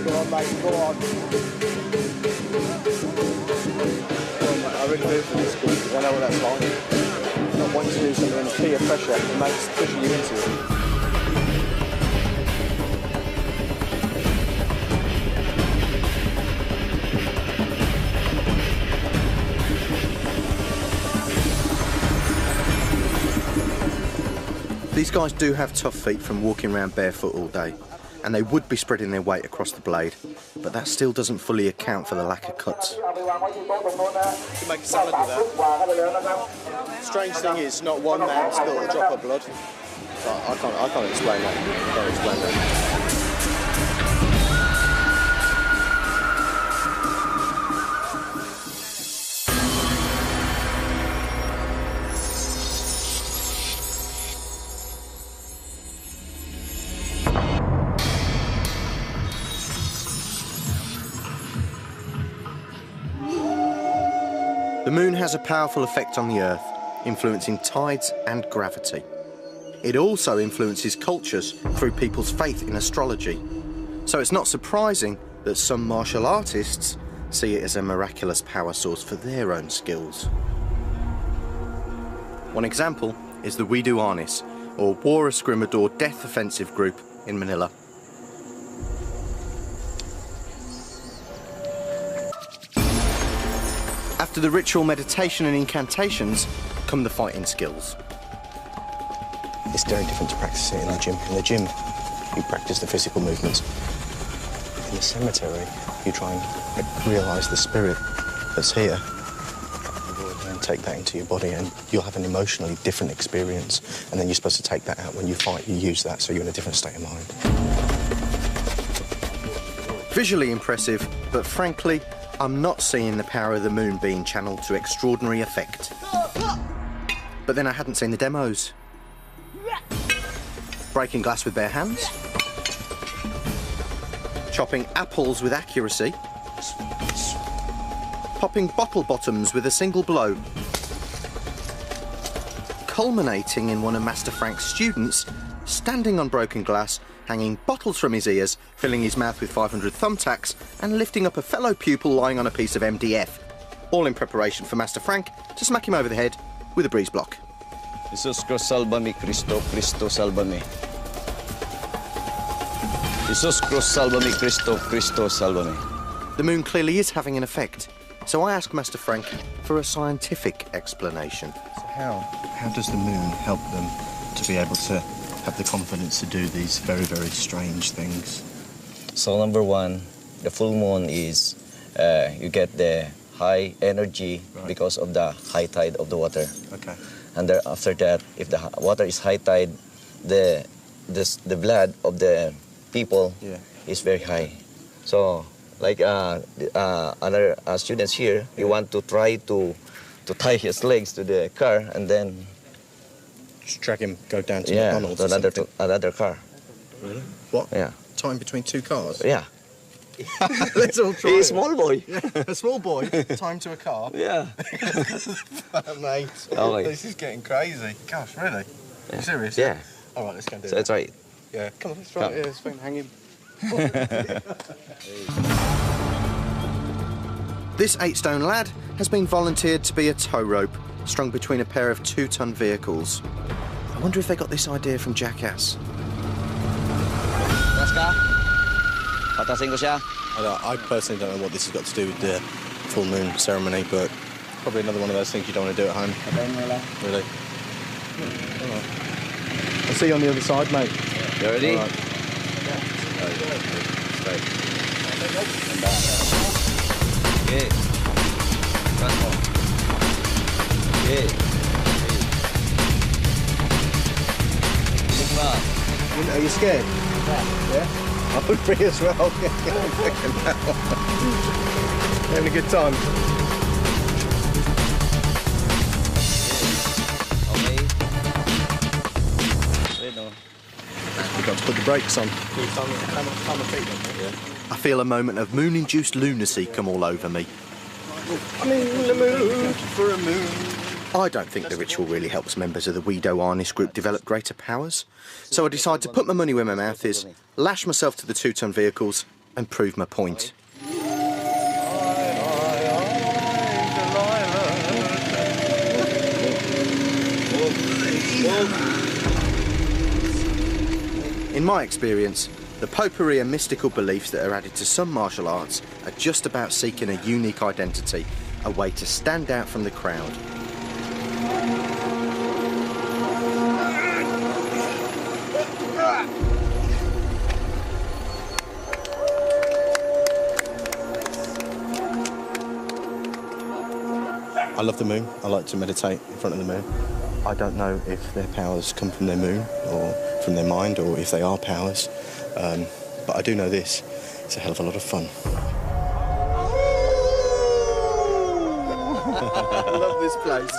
Go on, mate, go on. I really do for this because I know what that's like. Not wanting to do something and peer pressure and makes pushing you into it. These guys do have tough feet from walking around barefoot all day, and they would be spreading their weight across the blade, but that still doesn't fully account for the lack of cuts. You can make a salad with that. Strange thing is, not one man spilled a drop of blood. I can't explain that. I can't explain that. The moon has a powerful effect on the Earth, influencing tides and gravity. It also influences cultures through people's faith in astrology. So it's not surprising that some martial artists see it as a miraculous power source for their own skills. One example is the Widu Arnis, or War Escrimador Death Offensive Group in Manila. After the ritual meditation and incantations come the fighting skills. It's very different to practice it in the gym. In the gym, you practice the physical movements. In the cemetery, you try and realise the spirit that's here and take that into your body, and you'll have an emotionally different experience. And then you're supposed to take that out when you fight. You use that so you're in a different state of mind. Visually impressive, but frankly, I'm not seeing the power of the moon being channeled to extraordinary effect. But then I hadn't seen the demos. Breaking glass with bare hands. Chopping apples with accuracy. Popping bottle bottoms with a single blow. Culminating in one of Master Frank's students standing on broken glass, hanging bottles from his ears, filling his mouth with 500 thumbtacks, and lifting up a fellow pupil lying on a piece of MDF. All in preparation for Master Frank to smack him over the head with a breeze block. Jesus Christ, salva me, Cristo, Cristo, salva me. Jesus Christ, salva me, Cristo, Cristo, salva me. The moon clearly is having an effect, so I ask Master Frank for a scientific explanation. So how does the moon help them to be able to have the confidence to do these very, very strange things? So number one, the full moon is you get the high energy because of the high tide of the water. Okay. And then after that, if the water is high tide, the blood of the people is very high. So like other students here, you want to try to tie his legs to the car and then just drag him, go down to McDonald's to another car. Really? What? Yeah. Time between two cars? Yeah. Let's all try. He's a small boy. Yeah, a small boy. Time to a car. Yeah. Mate, this is getting crazy. Gosh, really? Yeah. You serious? Yeah. All right, let's go and do so that. that's right. Yeah. Come on, let's try it. Yeah, let's hang him. This 8-stone lad has been volunteered to be a tow rope strung between a pair of 2-ton vehicles. I wonder if they got this idea from Jackass. I personally don't know what this has got to do with the full moon ceremony, but probably another one of those things you don't want to do at home. Really? All right. I'll see you on the other side, mate. You ready? All right. Okay. Are you scared? Yeah? I would be as well. Having a good time. We've got to put the brakes on. I feel a moment of moon-induced lunacy come all over me. I'm in the mood for a moon. I don't think the ritual really helps members of the Wido Arnis group develop greater powers, so I decide to put my money where my mouth is, lash myself to the 2-ton vehicles, and prove my point. In my experience, the potpourri and mystical beliefs that are added to some martial arts are just about seeking a unique identity, a way to stand out from the crowd. I love the moon. I like to meditate in front of the moon. I don't know if their powers come from their moon or from their mind or if they are powers, but I do know this. It's a hell of a lot of fun. I love this place.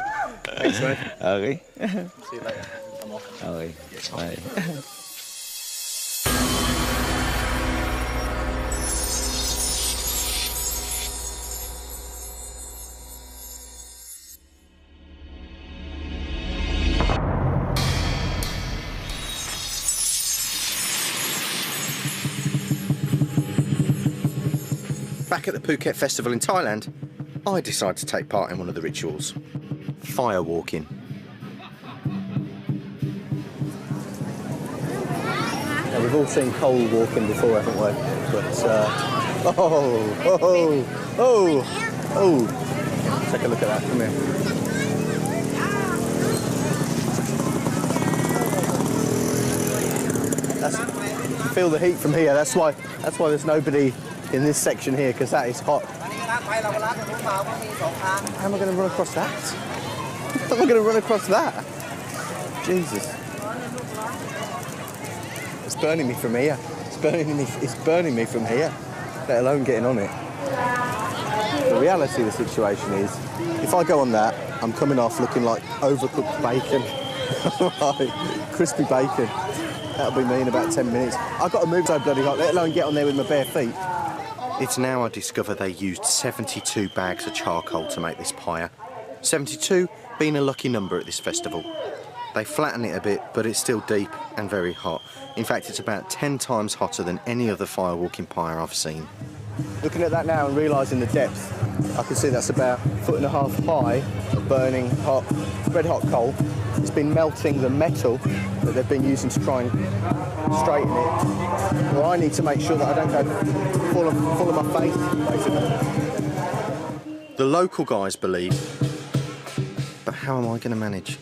Thanks, mate. Okay. See you later. I'm off. Okay. Bye. Back at the Phuket Festival in Thailand, I decided to take part in one of the rituals. Fire walking. Now, we've all seen coal walking before, haven't we? But, take a look at that, come here. Feel the heat from here, that's why there's nobody in this section here, because that is hot. How am I going to run across that? How am I going to run across that? Jesus. It's burning me from here. It's burning me from here, let alone getting on it. The reality of the situation is, if I go on that, I'm coming off looking like overcooked bacon. Like crispy bacon. That'll be me in about 10 minutes. I've got to move so bloody hot, let alone get on there with my bare feet. It's now I discover they used 72 bags of charcoal to make this pyre. 72 being a lucky number at this festival. They flatten it a bit, but it's still deep and very hot. In fact, it's about 10 times hotter than any other firewalking pyre I've seen. Looking at that now and realising the depth, I can see that's about 1.5 feet high of burning hot, red hot coal. It's been melting the metal that they've been using to try and straighten it. Well, I need to make sure that I don't go full of my face, basically. The local guys believe, but how am I going to manage?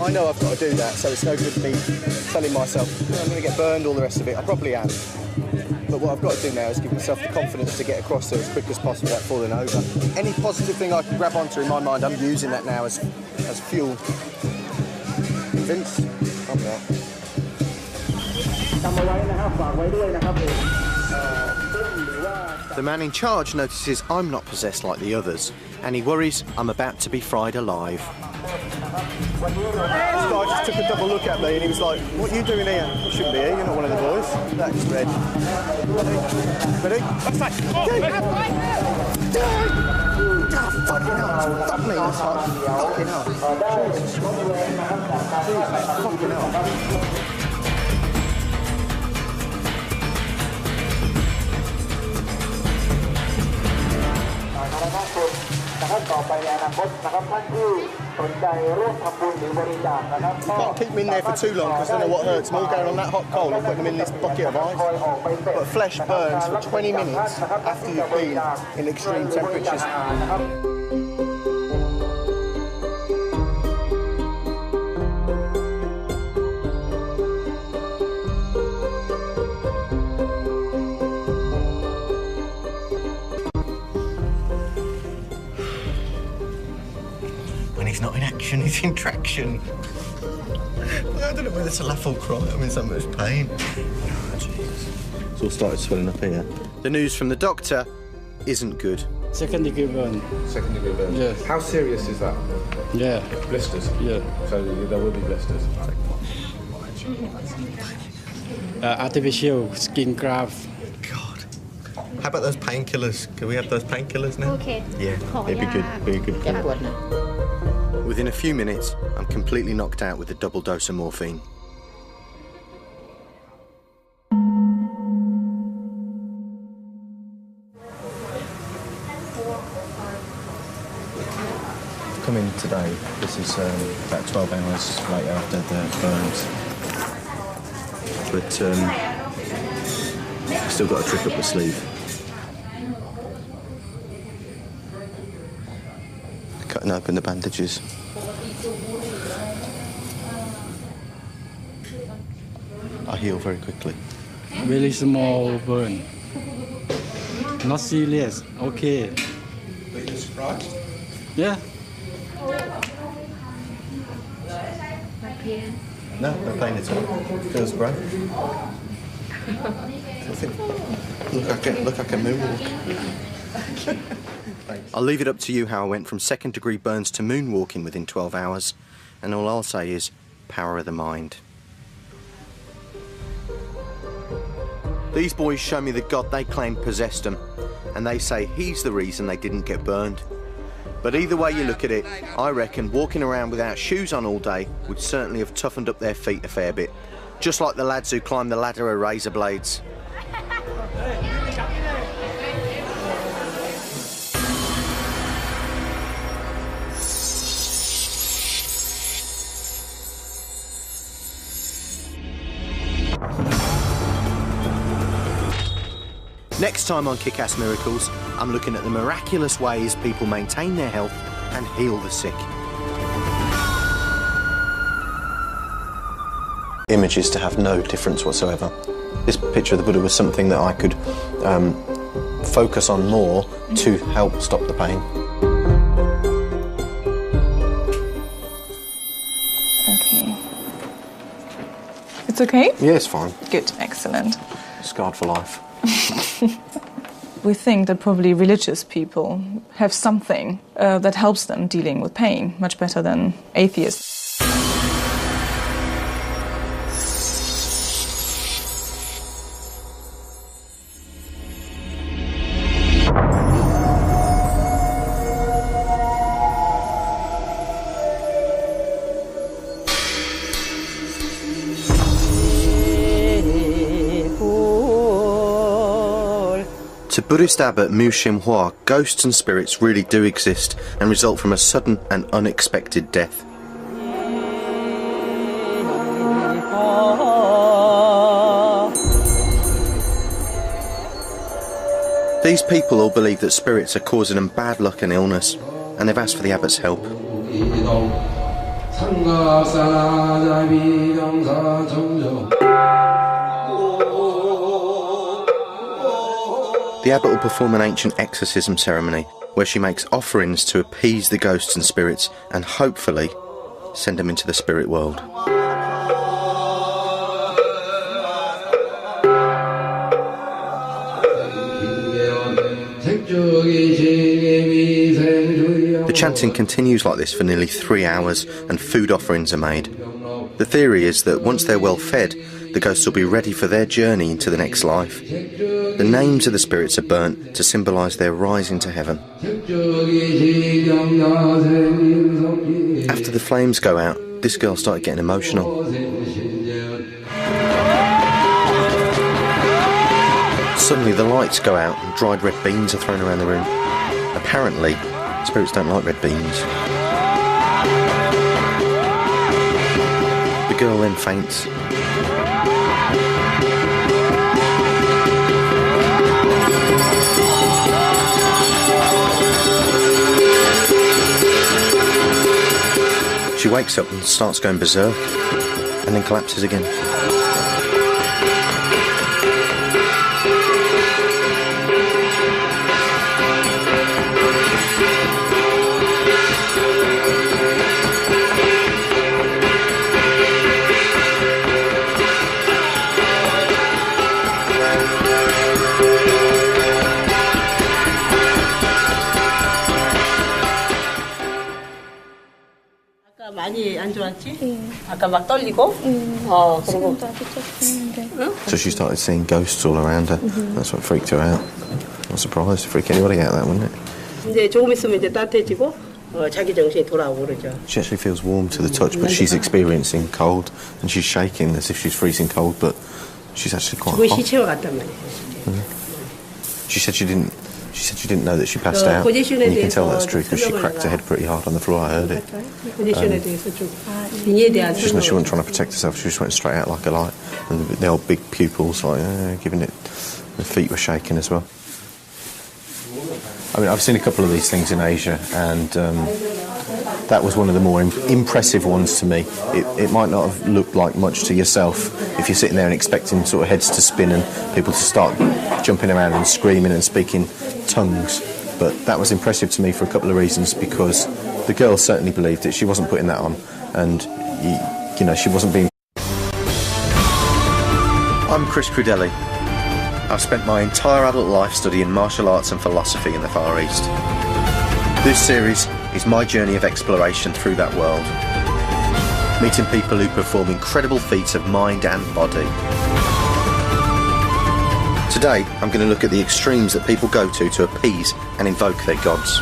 I know I've got to do that, so it's no good me telling myself, I'm going to get burned, all the rest of it. I probably am. But what I've got to do now is give myself the confidence to get across there as quick as possible without falling over. Any positive thing I can grab onto in my mind, I'm using that now as fuel. Vince, I'm out. The man in charge notices I'm not possessed like the others, and he worries I'm about to be fried alive. This guy just took a double look at me and he was like, what are you doing here? You shouldn't be here, you're not one of the boys. That's red. Ready? Fucking hell, fuck me, that's hot. Fucking hell. Jesus. Fucking hell. You can't keep them in there for too long because I don't know what hurts more, going on that hot coal or putting them in this bucket of ice. But flesh burns for 20 minutes after you've been in extreme temperatures. He's not in action, he's in traction. I don't know whether to laugh or cry, I'm in so much pain. Oh, Jesus. It's all started swelling up here. The news from the doctor isn't good. Second degree burn. Second degree burn? Yes. How serious is that? Yeah. Blisters? Yeah. So there will be blisters? Artificial skin graft. God. How about those painkillers? Can we have those painkillers now? Okay. Yeah, it'd be good. Be a good call. Within a few minutes, I'm completely knocked out with a double dose of morphine. I've come in today. This is about 12 hours later after the burns. But I've still got a trick up the sleeve. Cutting open the bandages. I heal very quickly. Very small burn. Not serious. Okay. Are you surprised? Yeah. No pain at all. Feels great. Look, I can moonwalk. I'll leave it up to you how I went from second-degree burns to moonwalking within 12 hours, and all I'll say is power of the mind. These boys show me the God they claim possessed them, and they say he's the reason they didn't get burned. But either way you look at it, I reckon walking around without shoes on all day would certainly have toughened up their feet a fair bit, just like the lads who climb the ladder of razor blades. Next time on Kick-Ass Miracles, I'm looking at the miraculous ways people maintain their health and heal the sick. Images to have no difference whatsoever. This picture of the Buddha was something that I could focus on more to help stop the pain. Okay. It's okay? Yeah, it's fine. Good, excellent. Scarred for life. We think that probably religious people have something that helps them dealing with pain much better than atheists. To Buddhist abbot Mu Shim Hua, ghosts and spirits really do exist and result from a sudden and unexpected death. These people all believe that spirits are causing them bad luck and illness, and they've asked for the abbot's help. The abbot will perform an ancient exorcism ceremony where she makes offerings to appease the ghosts and spirits and hopefully send them into the spirit world. The chanting continues like this for nearly 3 hours and food offerings are made. The theory is that once they're well fed, the ghosts will be ready for their journey into the next life. The names of the spirits are burnt to symbolise their rising to heaven. After the flames go out, this girl started getting emotional. Suddenly the lights go out and dried red beans are thrown around the room. Apparently, spirits don't like red beans. The girl then faints. She wakes up and starts going berserk, and then collapses again. 많이 안 좋았지? 아까 막 떨리고? 그리고 So she started seeing ghosts all around her. That's what freaked her out. Not surprised to freak anybody out, that, wouldn't it? 이제 조금 있으면 이제 따뜻해지고 자기 정신이 돌아오고 그러죠. She actually feels warm to the touch, but she's experiencing cold, and she's shaking as if she's freezing cold, but she's actually quite 그게 hot. 시체와 같단 말이에요. She said she didn't know that she passed out. And you can tell that's true because she cracked her head pretty hard on the floor. I heard it. 포지션에 대해서 좀 빙의에 대한 She wasn't trying to protect herself. She just went straight out like a light. And the old big pupils, like giving it. The feet were shaking as well. I mean, I've seen a couple of these things in Asia, and That was one of the more impressive ones to me. It might not have looked like much to yourself if you're sitting there and expecting sort of heads to spin and people to start jumping around and screaming and speaking tongues. But that was impressive to me for a couple of reasons, because the girl certainly believed it. She wasn't putting that on, and, you know, she wasn't being... I'm Chris Crudelli. I've spent my entire adult life studying martial arts and philosophy in the Far East. This series is my journey of exploration through that world, meeting people who perform incredible feats of mind and body. Today, I'm going to look at the extremes that people go to appease and invoke their gods.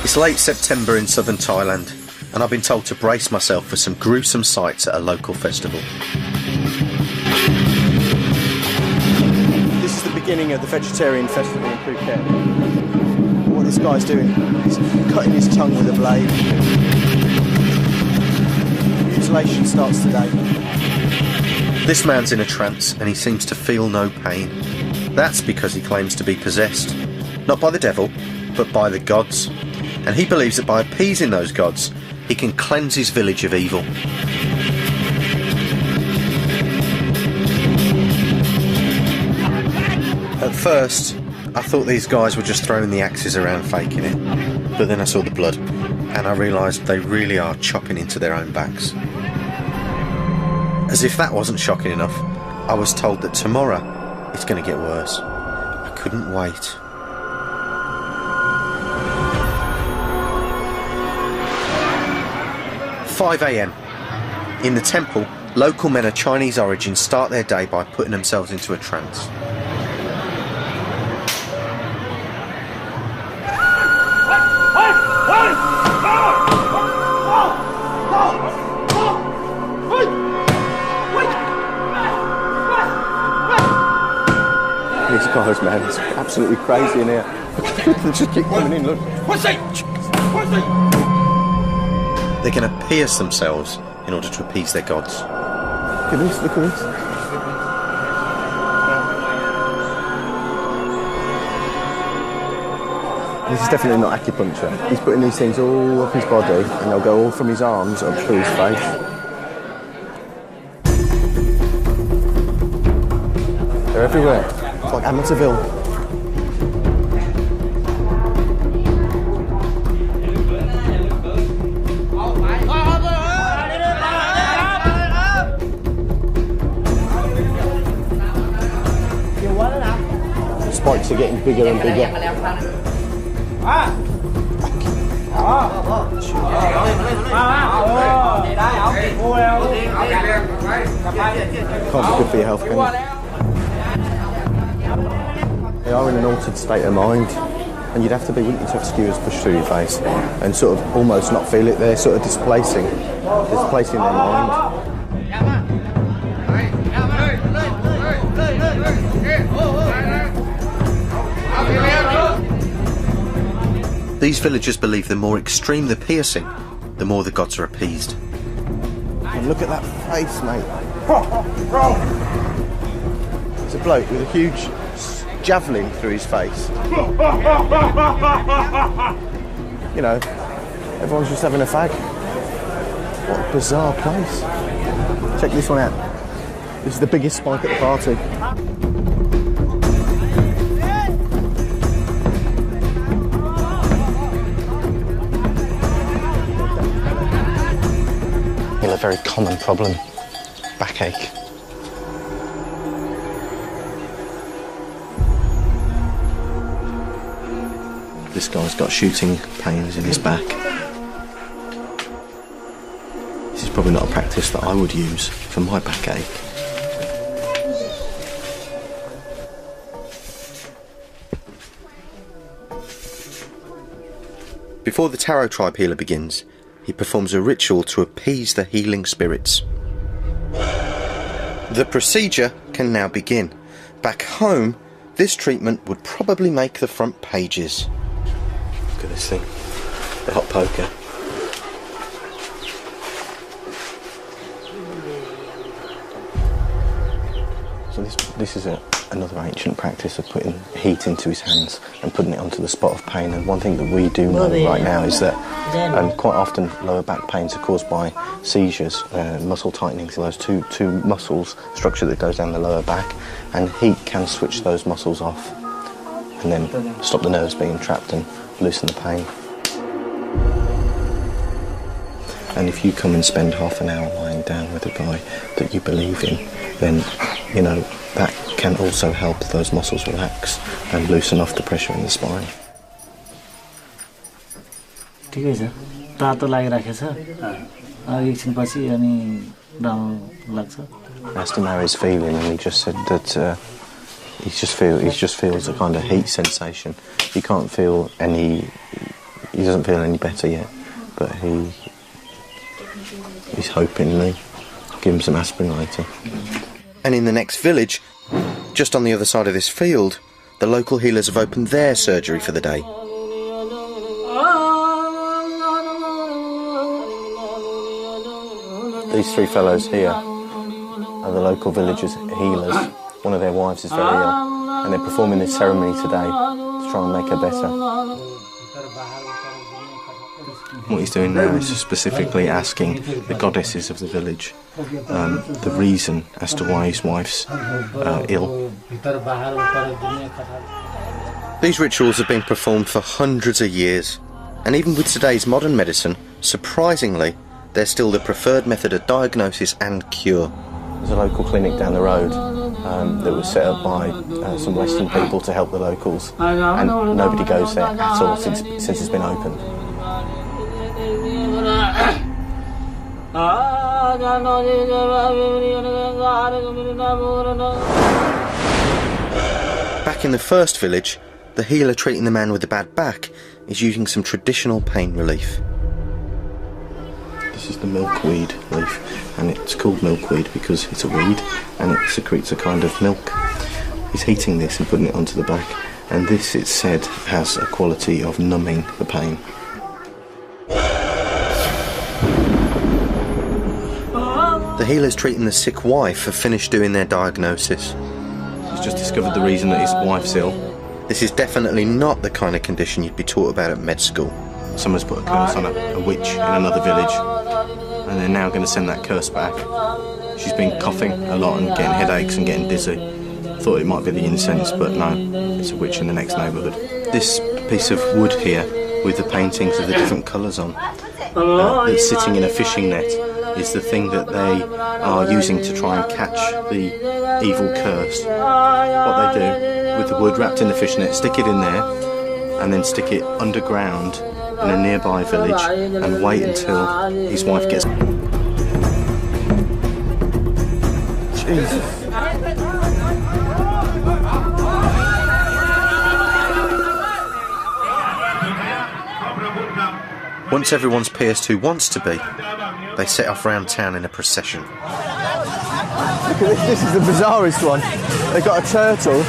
It's late September in southern Thailand, and I've been told to brace myself for some gruesome sights at a local festival. This is the beginning of the vegetarian festival in Phuket. What this guy's doing is cutting his tongue with a blade. Mutilation starts today. This man's in a trance and he seems to feel no pain. That's because he claims to be possessed, not by the devil, but by the gods. And he believes that by appeasing those gods, he can cleanse his village of evil. At first, I thought these guys were just throwing the axes around faking it, but then I saw the blood, and I realised they really are chopping into their own backs. As if that wasn't shocking enough, I was told that tomorrow it's going to get worse. I couldn't wait. "5 a.m. In the temple, local men of Chinese origin start their day by putting themselves into a trance. These guys, man, it's absolutely crazy in here. They just keep coming in, look. They're going to pierce themselves in order to appease their gods. Look at this, look at this. This is definitely not acupuncture. He's putting these things all up his body, and they'll go all from his arms up through his face. They're everywhere. It's like Amateurville. Spikes are getting bigger and bigger. Can't be good for your health, can it? They are in an altered state of mind, and you'd have to be, wouldn't you, to have skewers pushed through your face and sort of almost not feel it. They're sort of displacing their mind. These villagers believe the more extreme the piercing, the more the gods are appeased. And look at that face, mate. It's a bloke with a huge javelin through his face. You know, everyone's just having a fag. What a bizarre place. Check this one out. This is the biggest spike at the party. A very common problem, backache. This guy's got shooting pains in his back. This is probably not a practice that I would use for my backache. Before the tarot tribe healer begins, he performs a ritual to appease the healing spirits. The procedure can now begin. Back home, this treatment would probably make the front pages. Look at this thing, the hot poker. So this is another ancient practice of putting heat into his hands and putting it onto the spot of pain. And one thing that we do know right now is that quite often lower back pains are caused by seizures, muscle tightening. So those two muscles, structure that goes down the lower back, and heat can switch those muscles off and then stop the nerves being trapped and loosen the pain. And if you come and spend half an hour lying down with a guy that you believe in, then, you know, that can also help those muscles relax and loosen off the pressure in the spine. ठिकै छ तातो लागिराखेछ एकछिनपछि अनि राम्रो लाग्छ. Asked him how he's feeling, and he just said that he just feels a kind of heat sensation. He doesn't feel any better yet, but he's hoping they give him some aspirin later. And in the next village, just on the other side of this field, the local healers have opened their surgery for the day. These three fellows here are the local villagers' healers. One of their wives is very ill, and they're performing this ceremony today to try and make her better. What he's doing now is specifically asking the goddesses of the village the reason as to why his wife's ill. These rituals have been performed for hundreds of years, and even with today's modern medicine, surprisingly, they're still the preferred method of diagnosis and cure. There's a local clinic down the road that was set up by some Western people to help the locals, and nobody goes there at all since it's been opened. Back in the first village, the healer treating the man with the bad back is using some traditional pain relief. This is the milkweed leaf, and it's called milkweed because it's a weed and it secretes a kind of milk. He's heating this and putting it onto the back, and this, it's said, has a quality of numbing the pain. The healers treating the sick wife have finished doing their diagnosis. He's just discovered the reason that his wife's ill. This is definitely not the kind of condition you'd be taught about at med school. Someone's put a curse on a witch in another village, and they're now going to send that curse back. She's been coughing a lot and getting headaches and getting dizzy. Thought it might be the incense, but no, it's a witch in the next neighbourhood. This piece of wood here, with the paintings of the different colours on, that's sitting in a fishing net, is the thing that they are using to try and catch the evil curse. What they do, with the wood wrapped in the fishnet, stick it in there, and then stick it underground in a nearby village and wait until his wife gets... Jesus. Once everyone's pierced who wants to be, they set off round town in a procession. Look at this, this is the bizarrest one. They've got a turtle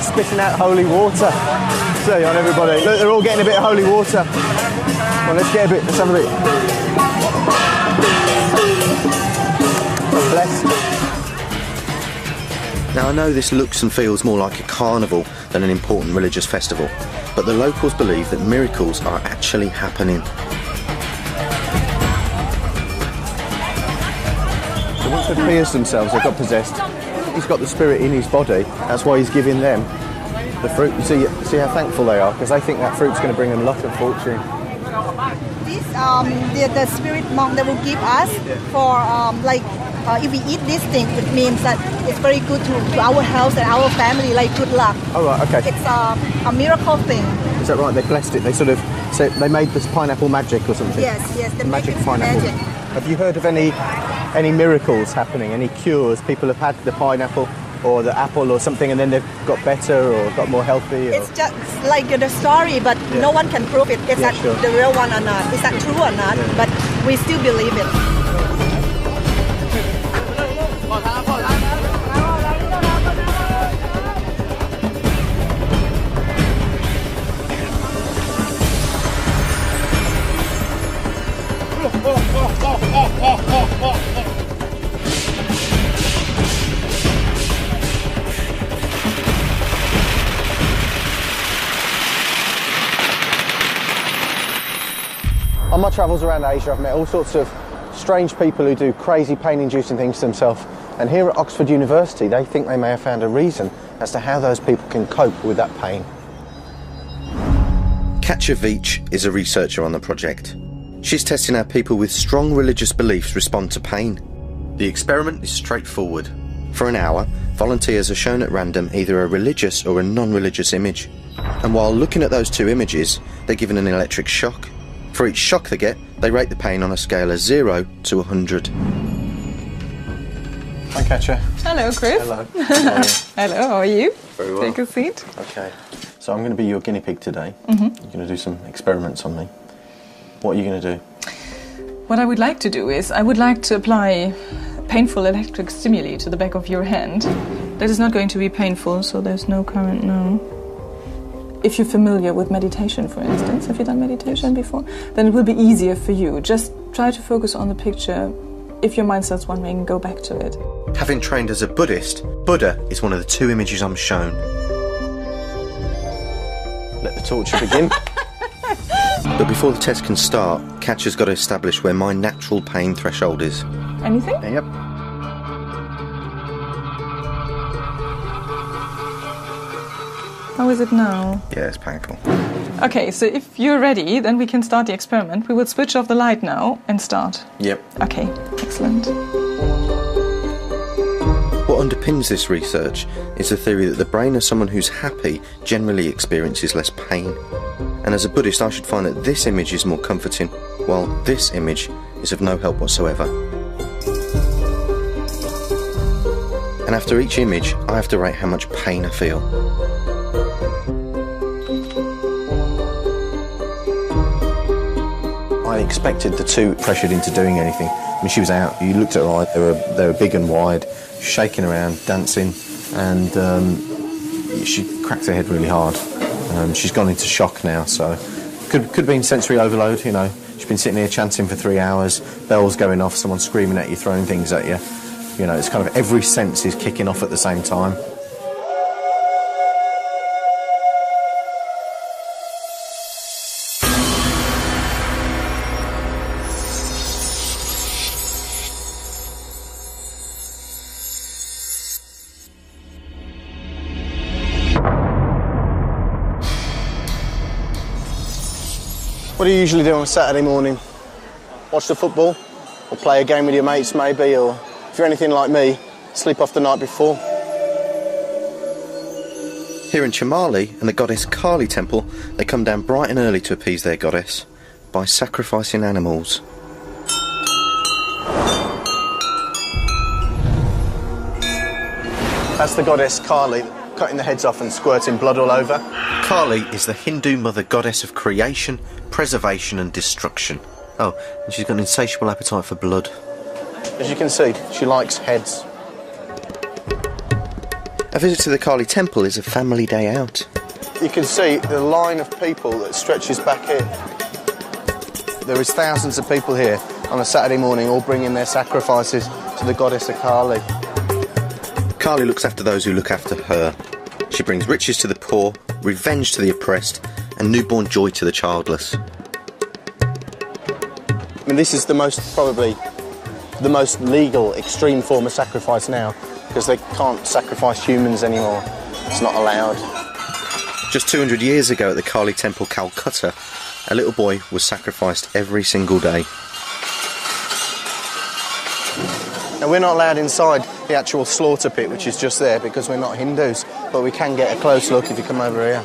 spitting out holy water. See on everybody. Look, they're all getting a bit of holy water. Well, let's get a bit, let's have a bit. Bless. Now I know this looks and feels more like a carnival than an important religious festival, but the locals believe that miracles are actually happening. So once they've pierced themselves, they've got possessed. He's got the spirit in his body. That's why he's giving them the fruit. You see how thankful they are, because they think that fruit's going to bring them luck and fortune. This the spirit monk that will give us for if we eat this thing, it means that it's very good to our health and our family, like good luck. Oh right, okay. It's a miracle thing. Is that right? They blessed it. They sort of said they made this pineapple magic or something. Yes, the magic pineapple. Magic. Have you heard of any miracles happening? Any cures? People have had the pineapple or the apple or something, and then they've got better or got more healthy? Or... It's just like the story, but no one can prove it. Is that the real one or not? Is that true or not? Yeah. But we still believe it. On my travels around Asia, I've met all sorts of strange people who do crazy pain-inducing things to themselves. And here at Oxford University, they think they may have found a reason as to how those people can cope with that pain. Katja Veach is a researcher on the project. She's testing how people with strong religious beliefs respond to pain. The experiment is straightforward. For an hour, volunteers are shown at random either a religious or a non-religious image. And while looking at those two images, they're given an electric shock. For each shock they get, they rate the pain on a scale of 0 to 100. Hi, Katja. Hello, Chris. Hello. How are you? Hello, how are you? Very well. Take a seat. Okay. So I'm going to be your guinea pig today. Mhm. You're going to do some experiments on me. What are you going to do? What I would like to do is I would like to apply painful electric stimuli to the back of your hand. That is not going to be painful, so there's no current now. If you're familiar with meditation, for instance, have you done meditation before? Then it will be easier for you. Just try to focus on the picture. If your mind starts wandering, go back to it. Having trained as a Buddhist, Buddha is one of the two images I'm shown. Let the torture begin. But before the test can start, Katja's got to establish where my natural pain threshold is. Anything? Yep. How is it now? Yeah, it's painful. Okay, so if you're ready, then we can start the experiment. We will switch off the light now and start. Yep. Okay, excellent. What underpins this research is the theory that the brain of someone who's happy generally experiences less pain. And as a Buddhist, I should find that this image is more comforting, while this image is of no help whatsoever. And after each image, I have to rate how much pain I feel. I expected the two pressured into doing anything. I mean, she was out. You looked at her eyes. They were big and wide, shaking around, dancing, and she cracked her head really hard. She's gone into shock now, so could have been sensory overload. You know, she's been sitting here chanting for 3 hours, bells going off, someone screaming at you, throwing things at you. You know, it's kind of every sense is kicking off at the same time. What do you usually do on a Saturday morning? Watch the football? Or play a game with your mates, maybe? Or, if you're anything like me, sleep off the night before? Here in Chamali and the goddess Kali temple, they come down bright and early to appease their goddess by sacrificing animals. That's the goddess Kali, cutting the heads off and squirting blood all over. Kali is the Hindu mother goddess of creation, preservation and destruction. Oh, and she's got an insatiable appetite for blood. As you can see, she likes heads. A visit to the Kali temple is a family day out. You can see the line of people that stretches back here. There is thousands of people here on a Saturday morning, all bringing their sacrifices to the goddess of Kali. Kali looks after those who look after her. She brings riches to the poor, revenge to the oppressed, and newborn joy to the childless. I mean, this is probably the most legal, extreme form of sacrifice now, because they can't sacrifice humans anymore. It's not allowed. Just 200 years ago at the Kali Temple, Calcutta, a little boy was sacrificed every single day. Now, we're not allowed inside the actual slaughter pit, which is just there, because we're not Hindus, but we can get a close look if you come over here.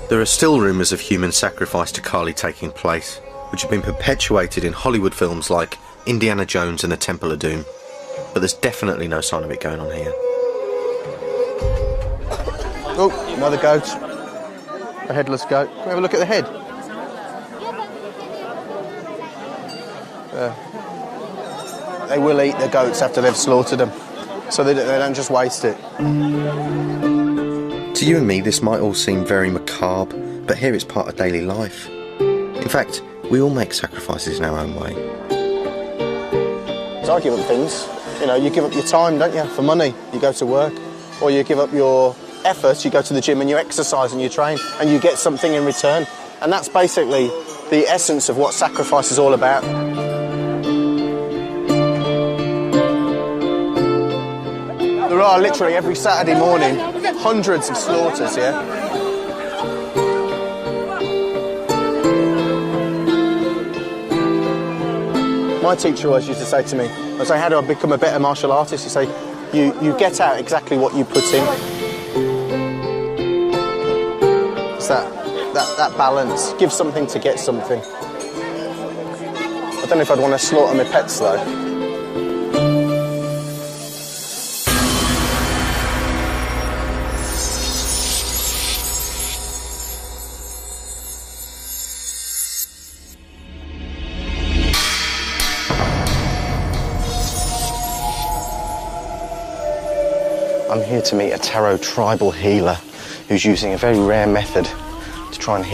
There are still rumours of human sacrifice to Kali taking place, which have been perpetuated in Hollywood films like Indiana Jones and the Temple of Doom. But there's definitely no sign of it going on here. Oh, another goat. A headless goat. Can we have a look at the head? They will eat the goats after they've slaughtered them, so they don't just waste it. To you and me, this might all seem very macabre, but here it's part of daily life. In fact, we all make sacrifices in our own way. So I give up things. You know, you give up your time, don't you, for money. You go to work, or you give up your effort, you go to the gym and you exercise and you train and you get something in return. And that's basically the essence of what sacrifice is all about. There are literally every Saturday morning hundreds of slaughters here. My teacher always used to say to me, I say, how do I become a better martial artist? You say, you get out exactly what you put in. It's that balance. Give something to get something. I don't know if I'd want to slaughter my pets though. I'm here to meet a tarot tribal healer who's using a very rare method to try and heal.